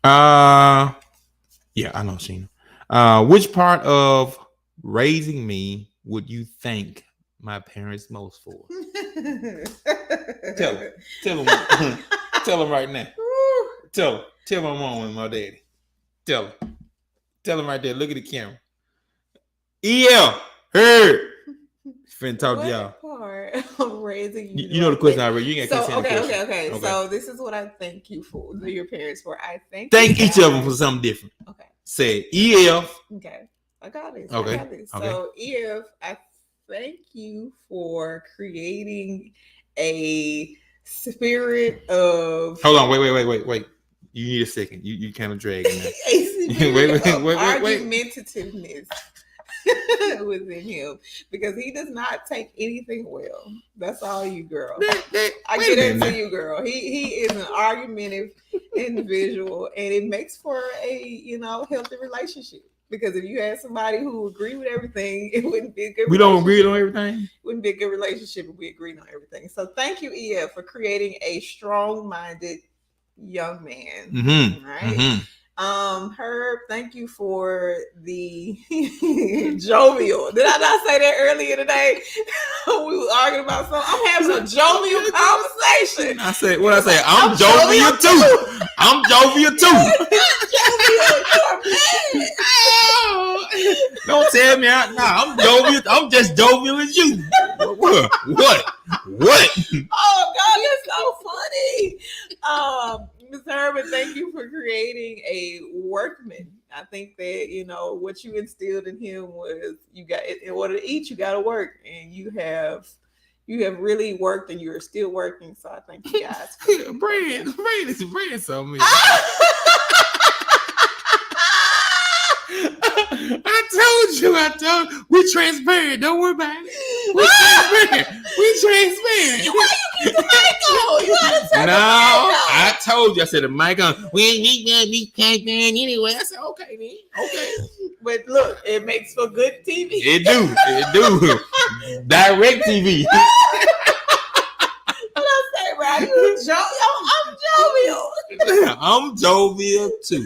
A: Yeah, I know Sheena. Which part of raising me would you thank my parents most for? Tell them. Tell them right now. Tell my mom and my daddy. Tell them right there. Look at the camera. EL, heard. Finna talk to y'all.
B: Part of raising you?
A: You know the question already. You ain't got
B: so okay. So this is what I thank you for. Your parents for. I thank
A: each of them for something different.
B: Okay.
A: Say EF.
B: Okay. I got this.
A: Okay.
B: I got this. Okay. So EF, I thank you for creating a spirit of.
A: Hold on. Wait. You need a second. You kind of dragging that. wait.
B: Argumentativeness within him because he does not take anything well. That's all you, girl. I get into you, girl. He is an argumentative individual, and it makes for a healthy relationship. Because if you had somebody who agreed with everything, it wouldn't be a good.
A: We don't agree on everything.
B: It wouldn't be a good relationship if we agreed on everything. So thank you, EF, for creating a strong-minded young man.
A: Mm-hmm.
B: Right. Mm-hmm. Herb, thank you for the jovial. Did I not say that earlier today? We were arguing about something. I'm having a jovial conversation.
A: I said, what I say? I'm jovial too. I'm jovial too. Don't tell me I'm jovial. I'm just jovial as you. What?
B: Oh God, that's so funny. Ms. Herman, thank you for creating a workman. I think that what you instilled in him was in order to eat, you got to work, and you have really worked, and you're still working. So I thank you guys.
A: Brand something. I told you. We transparent. Don't worry about it. We transparent.
B: Why you keep the mic on? You gotta turn the mic on.
A: I told you. I said the mic on. We be transparent anyway. I said okay then. Okay.
B: But look, it makes for good TV.
A: It do. Direct TV.
B: What I say, right? I'm jovial.
A: I'm jovial too.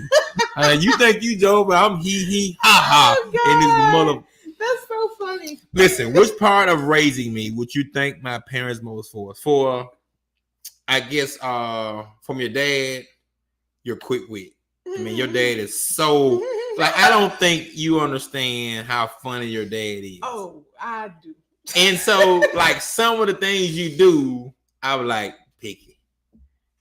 A: You think you jovial? I'm he ha ha in this mother.
B: That's so funny.
A: Listen, which part of raising me would you thank my parents most for? For, I guess, from your dad, your quick wit. I mean, your dad is so like I don't think you understand how funny your dad is.
B: Oh, I do.
A: And so, like some of the things you do, I was like picky.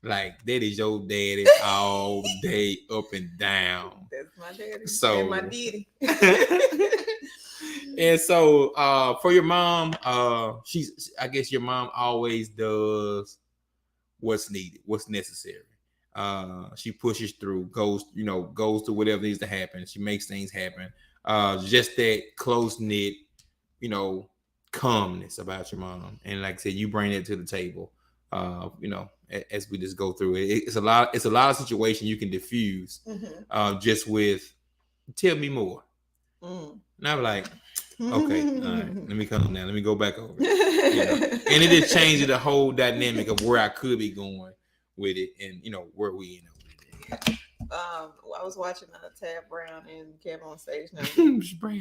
A: Like that is your daddy all day up and down.
B: That's my daddy.
A: So
B: and my daddy.
A: And so for your mom, I guess your mom always does what's needed, what's necessary. She pushes through, goes to whatever needs to happen. She makes things happen. Just that close-knit, calmness about your mom. And like I said, you bring it to the table. as we just go through it. It's a lot of situations you can diffuse just with tell me more. And I'm like, okay, all right, let me come now. Let me go back over it. And it just changes the whole dynamic of where I could be going with it and, where we end up with it.
B: I was watching Tab Brown and Kev on Stage now.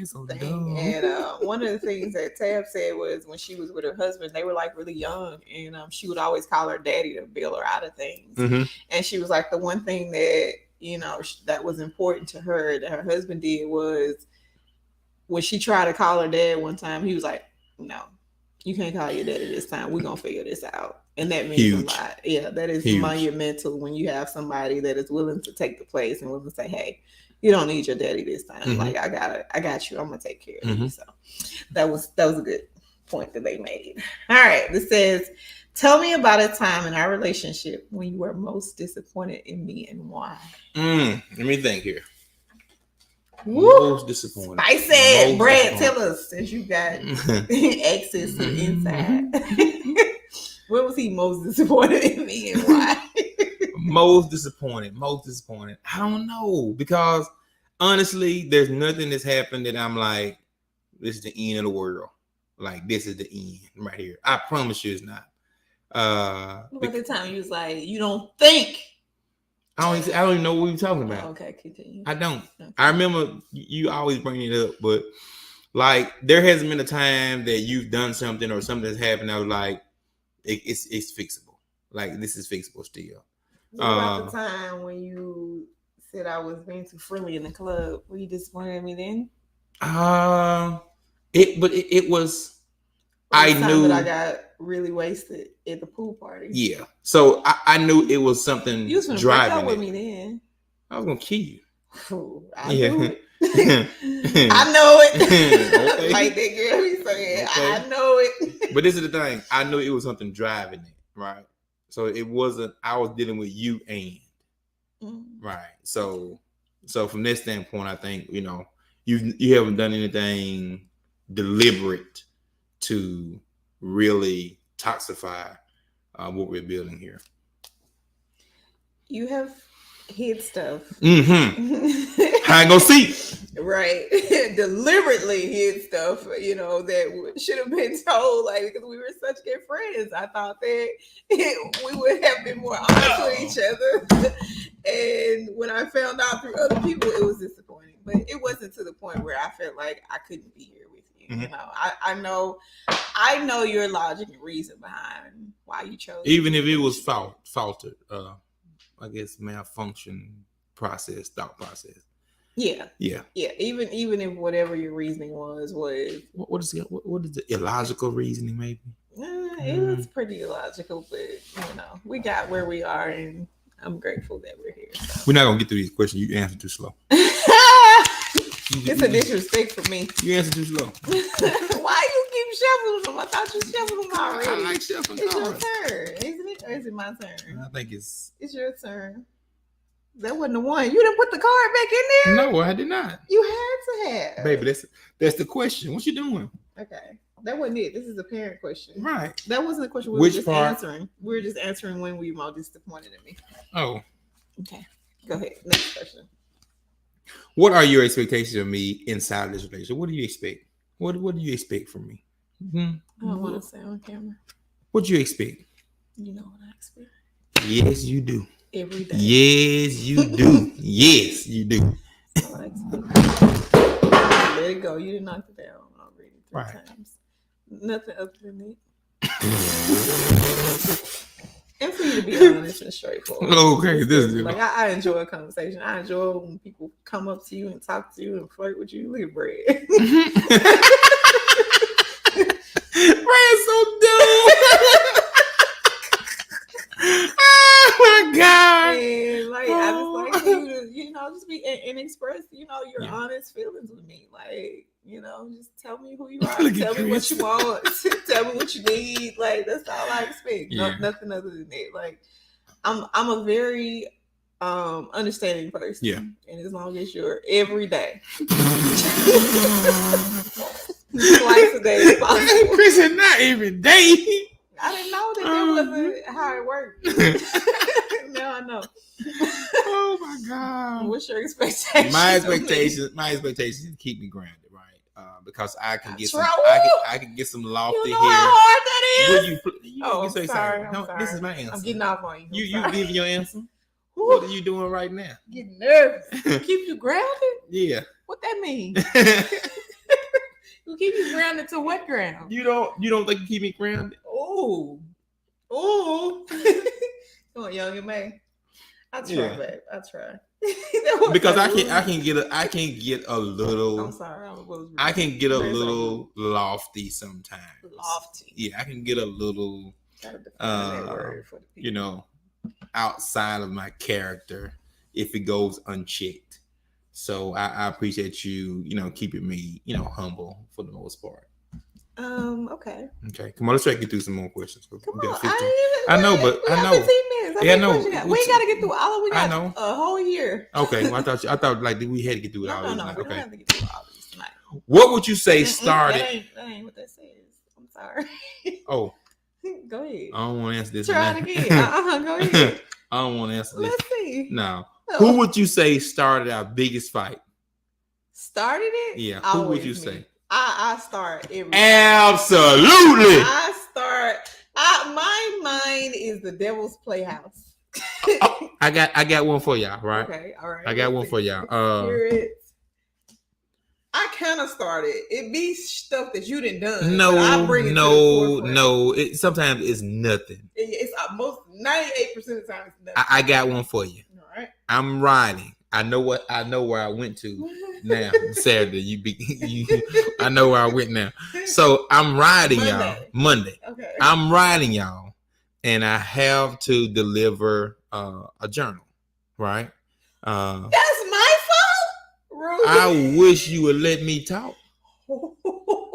A: So dumb.
B: And one of the things that Tab said was when she was with her husband, they were like really young, and she would always call her daddy to bail her out of things. And she was like, the one thing that that was important to her that her husband did was when she tried to call her dad one time, he was like, no, you can't call your daddy this time. We're gonna figure this out. And that means a lot. Yeah, that is monumental when you have somebody that is willing to take the place and willing to say, hey, you don't need your daddy this time. Like, I got you. I'm gonna take care of you. So that was a good point that they made. All right. This says, tell me about a time in our relationship when you were most disappointed in me and why.
A: Let me think here.
B: Woo.
A: Most disappointed.
B: Spicy. Brad, tell us, since you got access to the inside. When was he most disappointed in me and why?
A: Most disappointed. I don't know, because honestly, there's nothing that's happened that I'm like, this is the end of the world. Like, this is the end right here. I promise you it's not.
B: What about the time you was like, you don't think?
A: I don't even know what we were talking about.
B: Oh, okay, continue.
A: I don't. Okay. I remember you always bring it up, but like, there hasn't been a time that you've done something or something that's happened. I was like, it's fixable. Like, this is fixable still.
B: What about the time when you said I was being too friendly in the club? Were you disappointed in me then?
A: It was. I knew
B: that I got really wasted at the pool party.
A: Yeah, so I knew it was something
B: you was gonna
A: driving
B: break up with
A: it.
B: me then.
A: I was gonna kill you.
B: I knew it. I know it.
A: Okay.
B: Like that girl be saying, okay. I know it.
A: But this is the thing. I knew it was something driving it, right? So it wasn't. I was dealing with you and right. So from this standpoint, I think you haven't done anything deliberate to really toxify what we're building here.
B: You have hid stuff.
A: I ain't gonna see.
B: Right. Deliberately hid stuff, that should have been told, like, because we were such good friends. I thought that we would have been more honest with each other. And when I found out through other people, it was disappointing. But it wasn't to the point where I felt like I couldn't be here with you. I know your logic and reason behind why you chose.
A: Even if it was faltered, I guess malfunction thought process.
B: Yeah. Even if whatever your reasoning was
A: what is the illogical reasoning? Maybe
B: it was pretty illogical, but we got where we are, and I'm grateful that we're here. So.
A: We're not gonna get through these questions. You answer too slow.
B: It's a disrespect for me.
A: You answer too slow.
B: Why you keep shuffling them? I thought you shuffled them already.
A: I like shuffling.
B: It's your turn, isn't it? Or is it my turn?
A: I think it's
B: your turn. That wasn't the one. You didn't put the card back in there?
A: No, I did not.
B: You had to have.
A: Baby, that's the question. What you doing?
B: Okay. That wasn't it. This is a parent question.
A: Right.
B: That wasn't the question we were just answering. We were just answering when we were most disappointed in me.
A: Oh.
B: Okay. Go ahead. Next question.
A: What are your expectations of me inside this relationship? What do you expect? What do you expect from me?
B: I don't want to say on camera.
A: What do you expect?
B: You know what I expect.
A: Yes, you do.
B: Every day.
A: Yes, you do. Yes, you do.
B: Let it go. You didn't knock it down already 3 times. Nothing other than it. And for you to be honest and straightforward.
A: Okay,
B: I enjoy a conversation. I enjoy when people come up to you and talk to you and flirt with you. Look at Brad.
A: Brad's so dumb. Oh my God.
B: And I just like you to, just be and express, your honest feelings with me. Just tell me who you are. Tell me what you want. Tell me what you need. That's all I expect. Yeah. Nothing other than that. I'm a very understanding person.
A: Yeah.
B: And as long as you're every day. Twice a day is possible.
A: Chris is not every day.
B: I didn't know that wasn't how it worked. Now I know.
A: Oh my God.
B: What's your expectation?
A: My expectations is to keep me grounded, right? Because I can get some, I can get some lofty
B: you know
A: here.
B: how hard that is.
A: You say
B: sorry.
A: No,
B: sorry.
A: this is my answer.
B: I'm getting off on you.
A: You give your answer. What are you doing right now?
B: Getting nervous. Keep you grounded?
A: Yeah.
B: What that mean? You keep you grounded to what ground?
A: You don't think you keep me grounded?
B: Ooh. Come on, young and May. I try, babe. I try.
A: Because I can get a little.
B: I'm sorry.
A: I can get a little lofty sometimes.
B: Lofty.
A: Yeah, I can get a little. You know, outside of my character if it goes unchecked. So I appreciate you, keeping me, humble for the most part.
B: Okay.
A: Okay. Come on, let's try to get through some more questions.
B: Come on.
A: I know, but I know.
B: 15 minutes.
A: Yeah, I know.
B: We ain't got to get through all of. We got
A: I know.
B: a whole year.
A: Okay. Well, I thought like we had to get through it all.
B: No. We don't have to get through all of these tonight.
A: What would you say started?
B: That ain't what that says. I'm sorry.
A: Oh.
B: Go ahead.
A: I don't want to answer this.
B: Try it again. Go ahead.
A: I don't want to answer this.
B: Let's see.
A: No. Who would you say started our biggest fight?
B: Started it?
A: Yeah. Who would you say?
B: I start every
A: Absolutely.
B: I start. My mind is the Devil's Playhouse.
A: I got one for y'all, right?
B: Okay, all right.
A: I got one for y'all.
B: I kind of started. It be stuff that you didn't done.
A: No. Sometimes it's nothing.
B: It's most 98% of the time it's nothing.
A: I got one for you.
B: All right.
A: I'm riding. I know where I went to now. Saturday. I know where I went now. So I'm riding Monday.
B: Okay.
A: I'm riding y'all, and I have to deliver a journal, right?
B: That's my fault, Rudy.
A: I wish you would let me talk.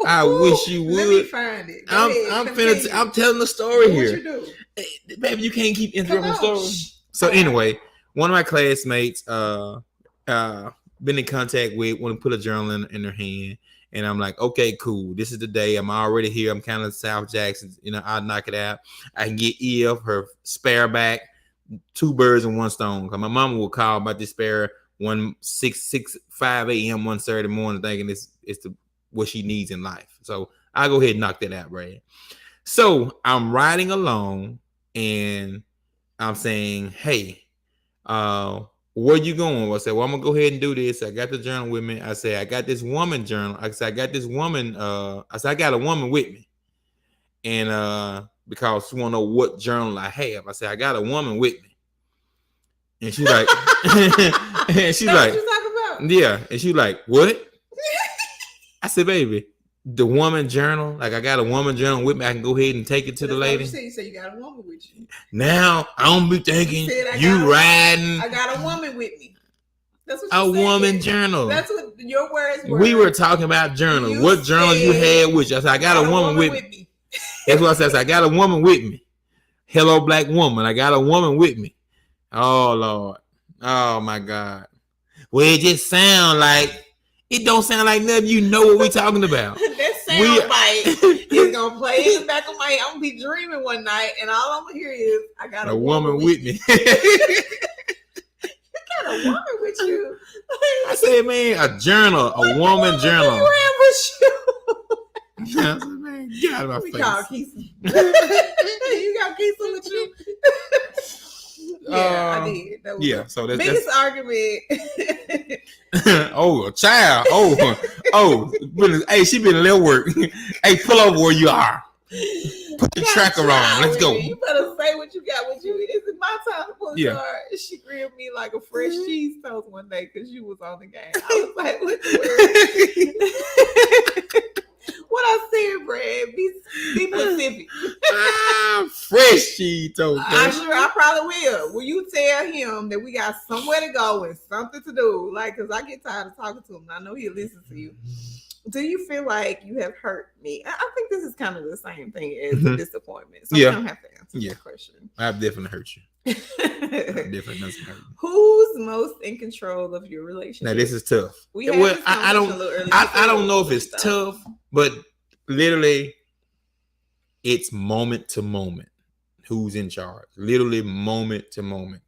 A: I wish you would. Let
B: me find it.
A: I'm telling the story here.
B: What you do?
A: Baby, you can't keep interrupting the story. So anyway, one of my classmates been in contact with, want to put a journal in their hand. And I'm like, okay, cool. This is the day. I'm already here. I'm kind of South Jackson. I'll knock it out. I can get Eve her spare back. 2 birds in one stone. Cause my mama will call about this spare 5 a.m. one Saturday morning, thinking it's what she needs in life. So I'll go ahead and knock that out, Brad. So I'm riding along and I'm saying, hey, where you going? I said, well, I'm gonna go ahead and do this. I got the journal with me. I said, I got this woman journal. I said, I got this woman. I said, I got a woman with me. And because she wanna know what journal I have. I said, I got a woman with me. And she's like, and she's like, what you talking about? Yeah. And she's like, what? I said, baby, the woman journal, like I got a woman journal with me. I can go ahead and take it to the lady.
B: You said you got a woman with you.
A: Now I don't be thinking you riding.
B: I got a woman with me. That's what
A: you said. Woman journal.
B: That's what your words were.
A: We were talking about journals. What journal you had with you? I said, I got a woman with me. That's what I said. I got a woman with me. Hello, black woman. I got a woman with me. Oh, Lord. Oh, my God. Well, it just sound like, it don't sound like nothing. You know what we talking about.
B: That sound bite is going to play in the back of my head. I'm going to be dreaming one night, and all I'm going to hear is, I got a woman with me. You got a woman with you.
A: I said, man, a journal, a woman journal.
B: You with you.
A: I said, man, get out of my face.
B: You got Keisha with you? Yeah, I did. That was
A: so that's
B: biggest argument.
A: Oh, a child. Oh. Hey, she been a little work. Hey, pull over where you are. Put the tracker on. Let's go.
B: You better say what you got with you. Is it my time to pull the car? She grilled me like a fresh cheese toast one day because you was on the game. I was like, what I said, Brad? Be specific.
A: Fresh cheese toast.
B: I'm sure I probably will. Will you tell him that we got somewhere to go and something to do? Like, because I get tired of talking to him. And I know he'll listen to you. Do you feel like you have hurt me? I think this is kind of the same thing as a disappointment. So you don't have to answer that question.
A: I've definitely hurt you.
B: Who's most in control of your relationship?
A: Now this is tough. I don't know if it's tough, but literally, it's moment to moment. Who's in charge? Literally moment to moment.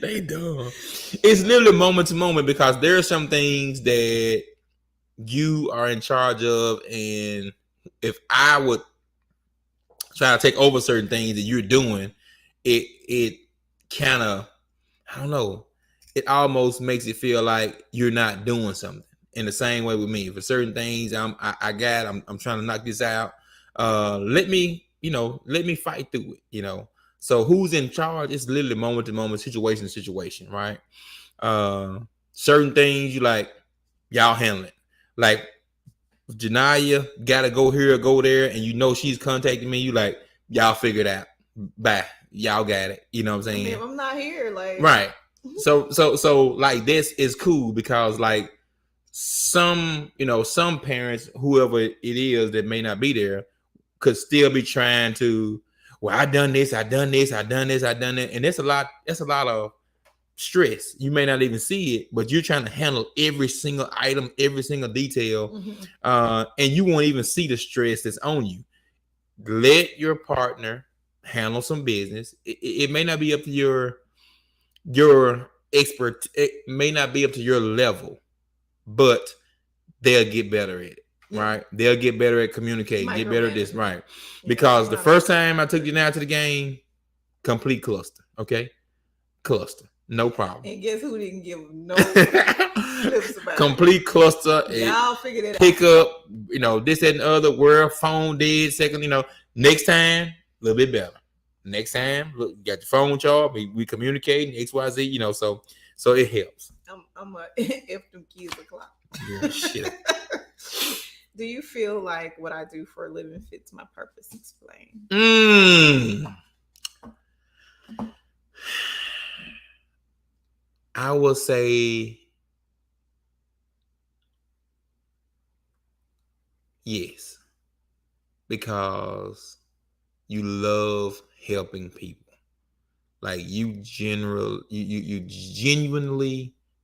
A: They dumb. It's literally moment to moment because there are some things that you are in charge of, and if I would try to take over certain things that you're doing, it kind of, I don't know, it almost makes it feel like you're not doing something. In the same way with me, for certain things I'm trying to knock this out. Let me fight through it. So who's in charge? It's literally moment to moment, situation to situation, right? Certain things you like, y'all handle it. Like Janaya gotta go here or go there, and she's contacting me. You like, y'all figure it out. Bye. Y'all got it. You know what I'm saying?
B: If I'm not here, like,
A: right. So like this is cool because like some parents, whoever it is that may not be there, could still be trying to, well, I done this, and it's a lot of stress. You may not even see it, but you're trying to handle every single item, every single detail, and you won't even see the stress that's on you. Let your partner handle some business. It may not be up to your expert. It may not be up to your level, but they'll get better at it. Right? They'll get better at communicating, get better at this, right? Because the first time I took you now to the game, complete cluster. Okay, cluster, no problem.
B: And guess who didn't give no flips about
A: complete
B: it?
A: Cluster.
B: Y'all figured it
A: pick
B: out.
A: Up, this and the other. Where phone dead second. Next time a little bit better. Next time, look, you got your phone charged. We communicating XYZ. So it helps.
B: I'm a if them kids a clock.
A: Yeah, shit.
B: Do you feel like what I do for a living fits my purpose? Explain.
A: I will say yes, because you love helping people. Like you genuinely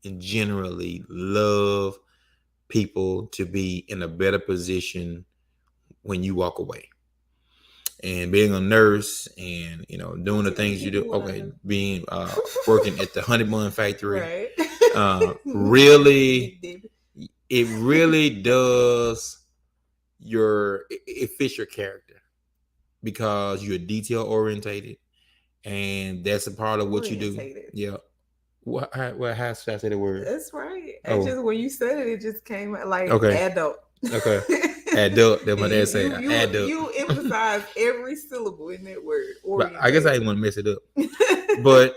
A: and generally love people to be in a better position when you walk away. And being a nurse and doing the things you do, being working at the Honey Bun Factory,
B: right.
A: it really does it fits your character because you're detail orientated, and that's a part of what you do. Yeah. What? How should I say the word?
B: That's right. Just when you said it just came like adult.
A: Okay. Adult. That's what they say. Adult.
B: You emphasize every syllable in that word.
A: But I guess I didn't want to mess it up. But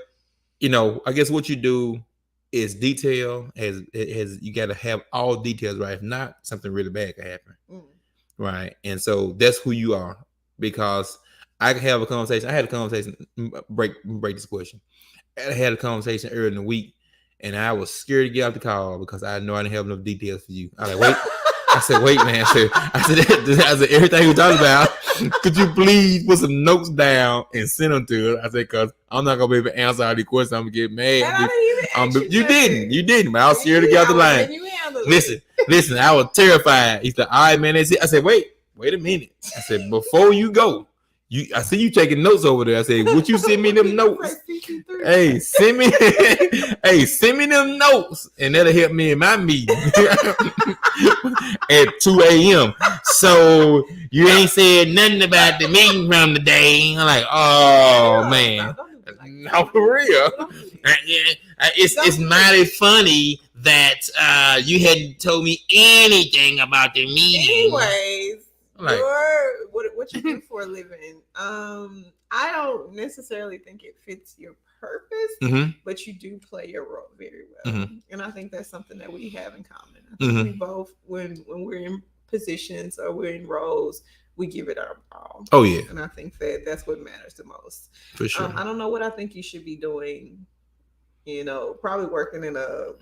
A: I guess what you do is detail. You got to have all details right. If not, something really bad could happen. Right. And so that's who you are, because I can have a conversation. I had a conversation. Break this question. I had a conversation earlier in the week, and I was scared to get off the call because I know I didn't have enough details for you. I was like, wait. I said, wait, man. I said, everything we talked about, could you please put some notes down and send them to her? I said, because I'm not going to be able to answer all these questions. I'm going to get mad. You didn't. But I was scared to get off the line. Listen, I was terrified. He said, all right, man, that's it. I said, wait a minute. I said, before you go, I see you taking notes over there. I said, would you send me them notes? Hey, send me them notes, and that'll help me in my meeting at 2 a.m. So you ain't said nothing about the meeting from today. I'm like, oh man, no, for real. It's mighty funny that you hadn't told me anything about the meeting.
B: Anyways. Like, what you do for a living? I don't necessarily think it fits your purpose, but you do play your role very well, and I think that's something that we have in common. I think we both, when we're in positions or we're in roles, we give it our all.
A: Oh yeah,
B: and I think that's what matters the most.
A: For sure.
B: I don't know what I think you should be doing. Probably working in a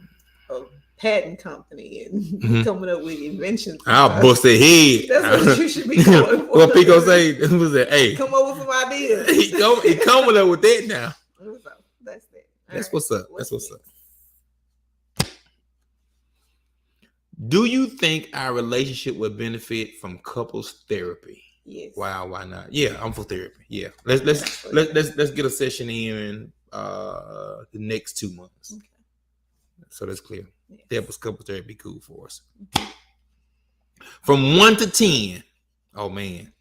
B: patent company and coming up with inventions.
A: I'll bust their head.
B: That's what you should be doing.
A: What Pico say? Was it? Hey,
B: come up with some ideas.
A: He coming up with that now.
B: So that's it.
A: That's what's up. That's what's up. Do you think our relationship would benefit from couples therapy?
B: Yes.
A: Wow, why not? Yeah, I'm for therapy. Yeah, let's get a session in the next 2 months.
B: Okay.
A: So that's clear.
B: Yes.
A: Couples therapy be cool for us. From 1 to 10. Oh man,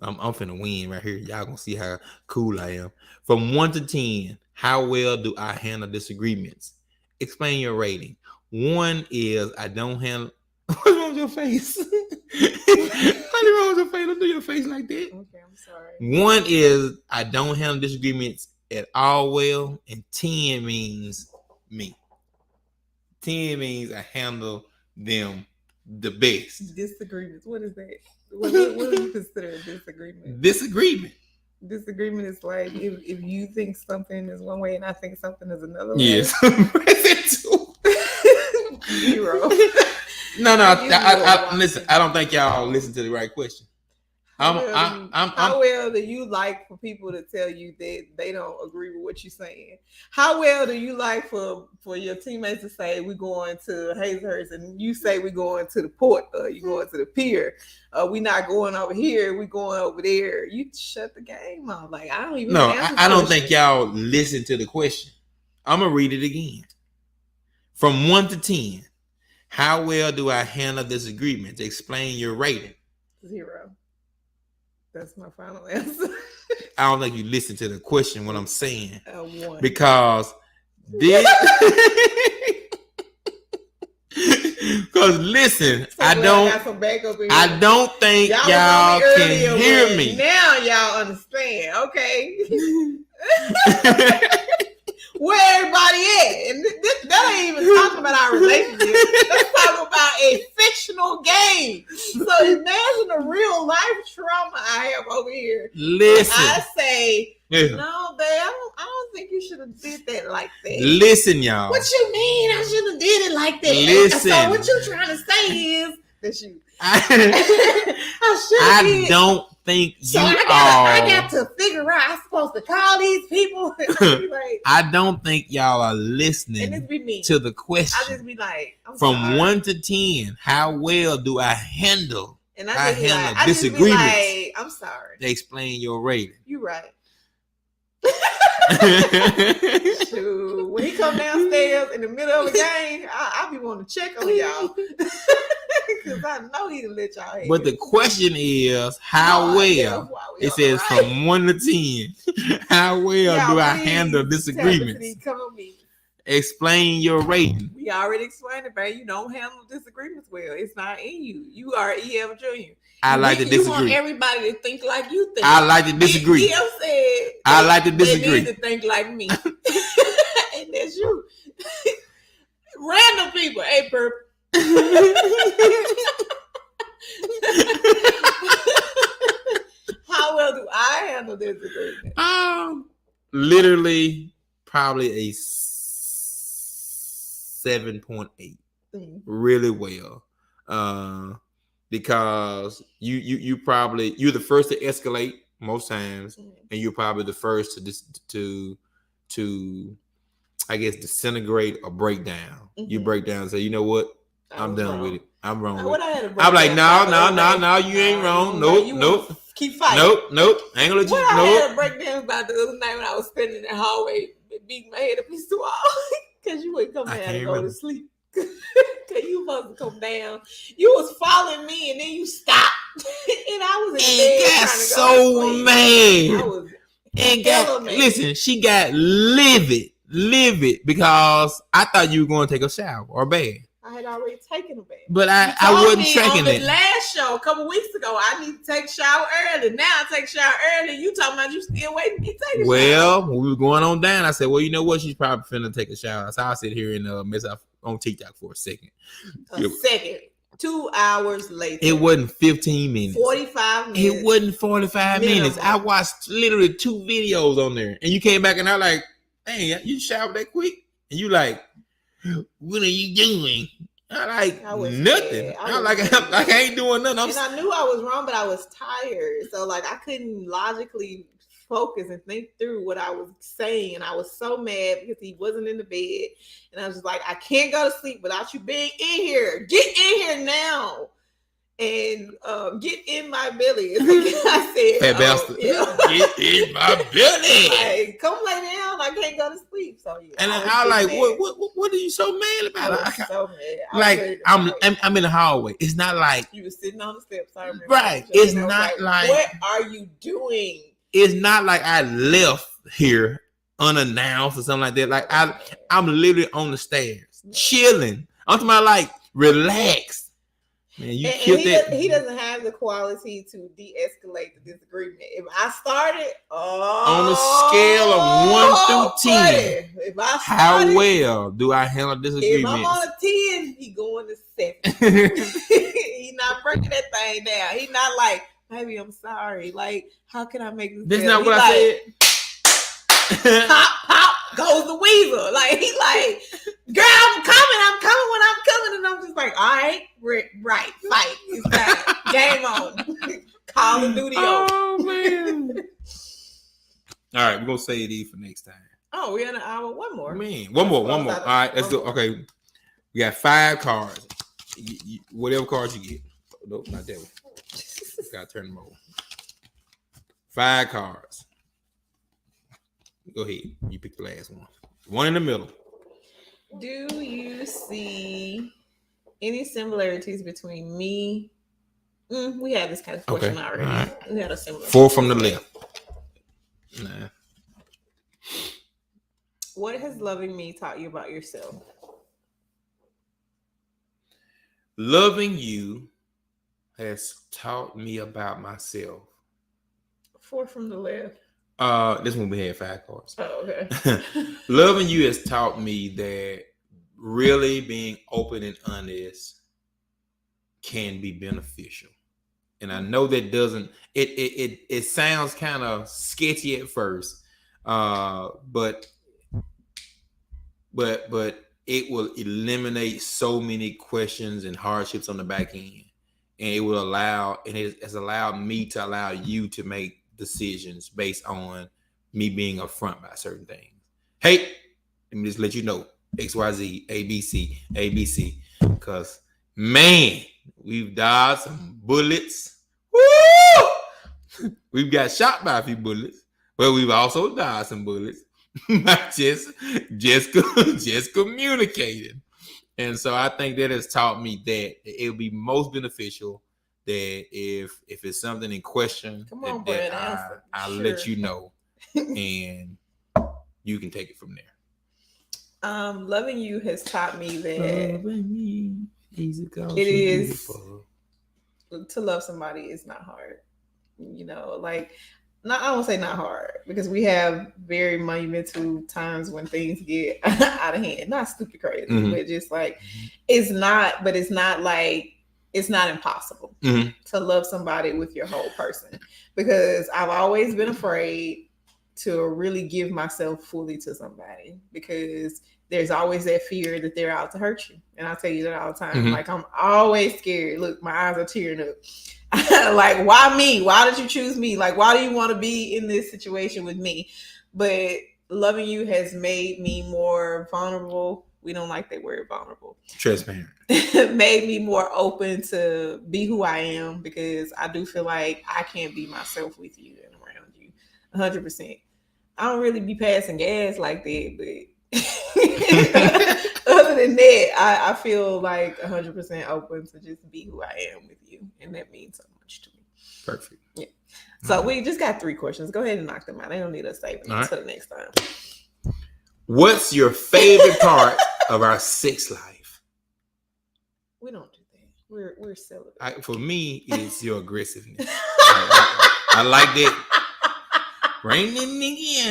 A: I'm finna win right here. Y'all gonna see how cool I am. From 1 to 10, how well do I handle disagreements? Explain your rating. 1 is I don't handle. What's wrong with your face? What's wrong with your face? Don't do your face like that.
B: Okay, I'm sorry.
A: 1 is I don't handle disagreements at all well, and 10 means me. 10 means I handle them the best.
B: Disagreements. What is that? What do you consider a disagreement?
A: Disagreement.
B: Disagreement is like if you think something is one way and I think something is another way.
A: Yes.
B: 0.
A: No. I listen. I don't think y'all listen to the right question.
B: How well do you like for people to tell you that they don't agree with what you're saying? How well do you like for your teammates to say we're going to Hazlehurst and you say we're going to the port or you're going to the pier? We're not going over here. We're going over there. You shut the game off. Like I don't even.
A: No, I don't think y'all listen to the question. I'm gonna read it again. From 1 to 10, how well do I handle disagreements? Explain your rating.
B: 0. That's my final answer.
A: I don't think you listen to the question what I'm saying.
B: 1.
A: Because this because listen,
B: So
A: I don't think y'all can hear me.
B: Now y'all understand, okay? Where everybody at? And that ain't even talking about our relationship. Let's talk about a fictional game. So imagine a real life trauma I have over here.
A: Listen.
B: I say, no, babe, I don't think you should have did that like that.
A: Listen, y'all.
B: What you mean I should have did it like that?
A: Listen.
B: So what you trying to say is that you
A: I don't think you
B: I got to figure out I'm supposed to call these people. Like,
A: I don't think y'all are
B: and
A: listening
B: this be me.
A: to the question.
B: I just be like,
A: from 1 to 10, how well do I handle?
B: And I handle
A: disagreements.
B: Like, I'm sorry.
A: They explain your rating.
B: You right. Shoot. When he come downstairs in the middle of the game, I be wanting to check on y'all. Because I know he done let y'all have.
A: But the question is, how well? It says from 1 to 10, how well do I handle disagreements? Explain your rating.
B: We already explained it, babe. You don't handle disagreements well. It's not in you. You are E.F. Jr.
A: I like to disagree.
B: You want everybody to think like you think.
A: I like to disagree.
B: E.F. said
A: I like to disagree.
B: They need to think like me. And that's you. Random people. Hey, Perp. How well do I handle disagreement?
A: Literally, probably a 7.8. Really well. Because you're the first to escalate most times, and you're probably the first to I guess disintegrate or break down. You break down and say, you know what? I'm done with it. I'm wrong with it. I'm like, no, you ain't wrong. Nope.
B: Keep fighting.
A: Nope. I ain't gonna let you.
B: I had a breakdown about the other night when I was spending in the hallway beating my head up against the wall because you wouldn't come down and go to sleep. Cause you supposed to come down. You was following me and then you stopped. And I was in bed
A: got
B: trying to
A: so
B: go to sleep.
A: mad.
B: I was
A: listen, she got livid because I thought you were going to take a shower or a bath.
B: I had already taken a bath.
A: But I wasn't tracking it.
B: On the last show a couple weeks ago, I need to take a shower early. Now I take a shower early. You talking about you still waiting me to take a shower?
A: Well, when we were going on down, I said, well, you know what? She's probably finna take a shower. So I'll sit here and mess up on TikTok for a second.
B: 2 hours later.
A: It wasn't 15 minutes.
B: 45 minutes.
A: It wasn't 45 minutes. I watched literally 2 videos on there. And you came back and I was like, dang, you showered that quick? And you like, what are you doing? I nothing. I ain't doing nothing.
B: And I knew I was wrong, but I was tired. So like I couldn't logically focus and think through what I was saying. And I was so mad because he wasn't in the bed. And I was just like, I can't go to sleep without you being in here. Get in here now. And get in my belly. I said,
A: Fat bastard.
B: Yeah.
A: Get in my belly.
B: Like, come lay down. I can't go to sleep. So yeah.
A: And I was like, what are you so mad about?
B: I was so mad.
A: Like I'm in the hallway. It's not like
B: you were sitting on the steps. I remember.
A: Right. It's not like
B: what are you doing?
A: It's not like I left here unannounced or something like that. Like I'm literally on the stairs, chilling. I'm talking about like relax. Man, you killed that.
B: He doesn't have the quality to de-escalate the disagreement. If I started
A: on a scale of 1 through 10,
B: if I started,
A: how well do I handle disagreements?
B: If I'm on a 10, he going to 7. He not breaking that thing down. He not like, baby, I'm sorry. Like, how can I make this?
A: That's not what I said.
B: Pop, pop goes the weasel. Like he like, girl, I'm coming when I'm coming, and I'm just like, all right, right, fight. It's time. Game on. Call of Duty.
A: Oh man. All right, we're gonna save these for next time.
B: Oh, we had an hour. One more.
A: Man, one more. All right, let's go. Okay, we got 5 cards. Whatever cards you get. Nope, not that one. Gotta turn them over. 5 cards. Go ahead. You pick the last one. One in the middle.
B: Do you see any similarities between me? We had this kind of question already. Right. We had a similar.
A: 4 from the left. Nah.
B: What has loving me taught you about yourself?
A: Loving you has taught me about myself.
B: 4 from the left.
A: This one we had 5 cards.
B: Oh, okay.
A: Loving you has taught me that really being open and honest can be beneficial. And I know that doesn't it sounds kind of sketchy at first, but it will eliminate so many questions and hardships on the back end, and it has allowed me to allow you to make decisions based on me being upfront about certain things. Hey, let me just let you know, XYZ, ABC, because man, we've dodged some bullets. Woo! We've got shot by a few bullets, but we've also dodged some bullets. Not just communicating. And so I think that has taught me that it would be most beneficial that if it's something in question, I'll let you know, and you can take it from there.
B: Loving you has taught me that
A: it
B: is to love somebody is not hard. You know, like I won't say not hard, because we have very monumental times when things get out of hand. Not stupid crazy, but just like it's not impossible to love somebody with your whole person, because I've always been afraid to really give myself fully to somebody, because there's always that fear that they're out to hurt you. And I tell you that all the time. Like, I'm always scared. Look, my eyes are tearing up. Like, why me? Why did you choose me? Like, why do you want to be in this situation with me? But loving you has made me more vulnerable. We don't like that word, vulnerable.
A: Transparent.
B: Made me more open to be who I am, because I do feel like I can't be myself with you and around you 100%. I don't really be passing gas like that, but other than that, I feel like 100% open to just be who I am with you, and that means so much to me.
A: Perfect.
B: Yeah. So we just got 3 questions. Go ahead and knock them out. They don't need us saving them until the next time.
A: What's your favorite part of our sex life?
B: We don't do that. We're celibate.
A: For me, it's your aggressiveness. I like that. Bring the nigga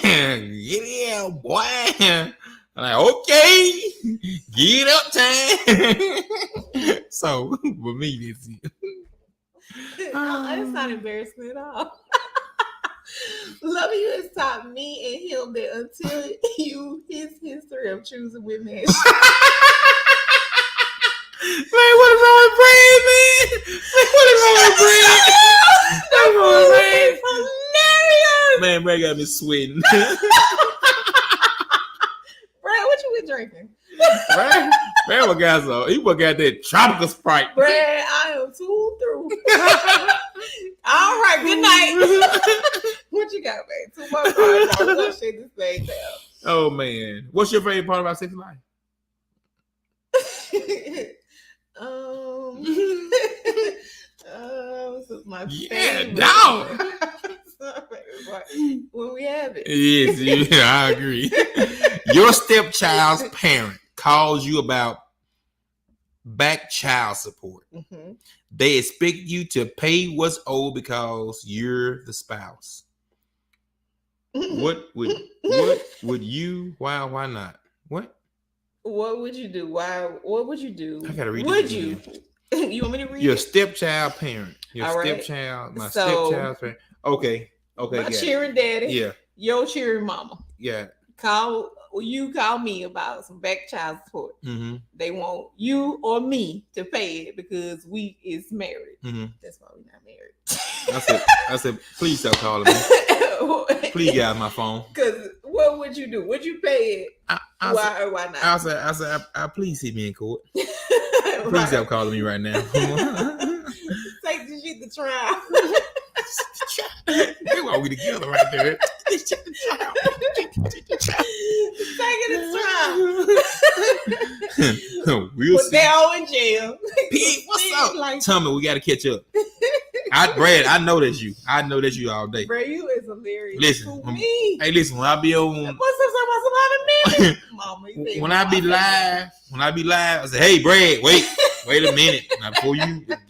A: in. Get in, boy. I'm like, okay, get up time. So for me, that's it.
B: It's not embarrassing at all. Loving you has taught me and him that until his history of choosing women. Man,
A: what is wrong with Brad, man? What is wrong with Brad?
B: That's hilarious.
A: Man, Brad got me sweating.
B: Brad, what you been drinking?
A: Brad, what got so? He got that tropical Sprite.
B: Brad, I am too through. All right, good night. What you got, babe? 2 more cards. We're gonna shut this thing down.
A: Oh man, what's your favorite part about sex life?
B: This is my
A: Yeah,
B: favorite.
A: dog.
B: When we have it.
A: Yes, yeah, I agree. Your stepchild's parent calls you about back child support.
B: Mm-hmm.
A: They expect you to pay what's owed because you're the spouse. What would you? Why not? What?
B: What would you do? Why? What would you do?
A: I gotta read.
B: Would
A: this
B: you?
A: again.
B: You want me to read?
A: Your
B: it?
A: stepchild parent. Your
B: All right.
A: stepchild. My
B: So,
A: stepchild's parent. Okay.
B: My
A: got it.
B: cheering daddy.
A: Yeah.
B: Your cheering mama.
A: Yeah.
B: Call me about some back child support.
A: Mm-hmm.
B: They want you or me to pay it because we is married.
A: Mm-hmm.
B: That's why we're not married.
A: I said, please stop calling me. Please get out of my phone.
B: Because what would you do? Would you pay it? Why or why not?
A: I said, please hit me in court. Please
B: Right.
A: stop calling me right now.
B: Take the shit to trial.
A: They were we together right there.
B: Take it to trial.
A: We'll
B: But
A: see.
B: they're all in jail.
A: Pete, what's
B: Things
A: up?
B: like-
A: Tell me, we got to catch up. Brad, I know that's you. I know that's you all day.
B: Bro, you is hilarious.
A: Listen,
B: to me.
A: Hey, listen, when I be on,
B: What's up, somebody? Mama, you say,
A: when I be live, I say, hey, Brad, wait a minute. Now, before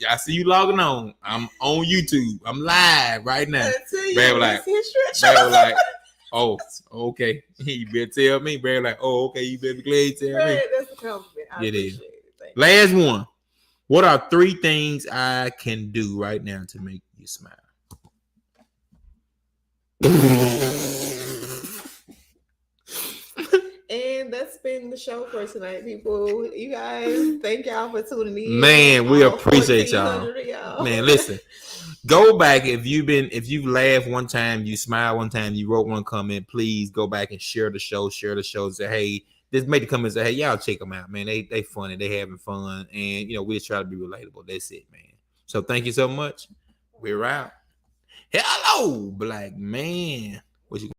A: I see you logging on. I'm on YouTube. I'm live right now. Brad was like, oh, okay. You better tell me. Brad like, oh, okay. You better be glad you tell me.
B: That's a compliment. I
A: It is.
B: appreciate it. Thank you.
A: Last one. What are 3 things I can do right now to make you smile?
B: And that's been the show for tonight, people. You guys, thank y'all for tuning in.
A: Man, we
B: All
A: appreciate y'all.
B: 1,400 of y'all.
A: Man, listen. Go back if you laughed one time, you smiled one time, you wrote one comment. Please go back and share the show. Say, hey, just make the comments. Say, hey, y'all check them out, man. They funny. They having fun, and we just try to be relatable. That's it, man. So thank you so much. We're out. Hello, black man. What you?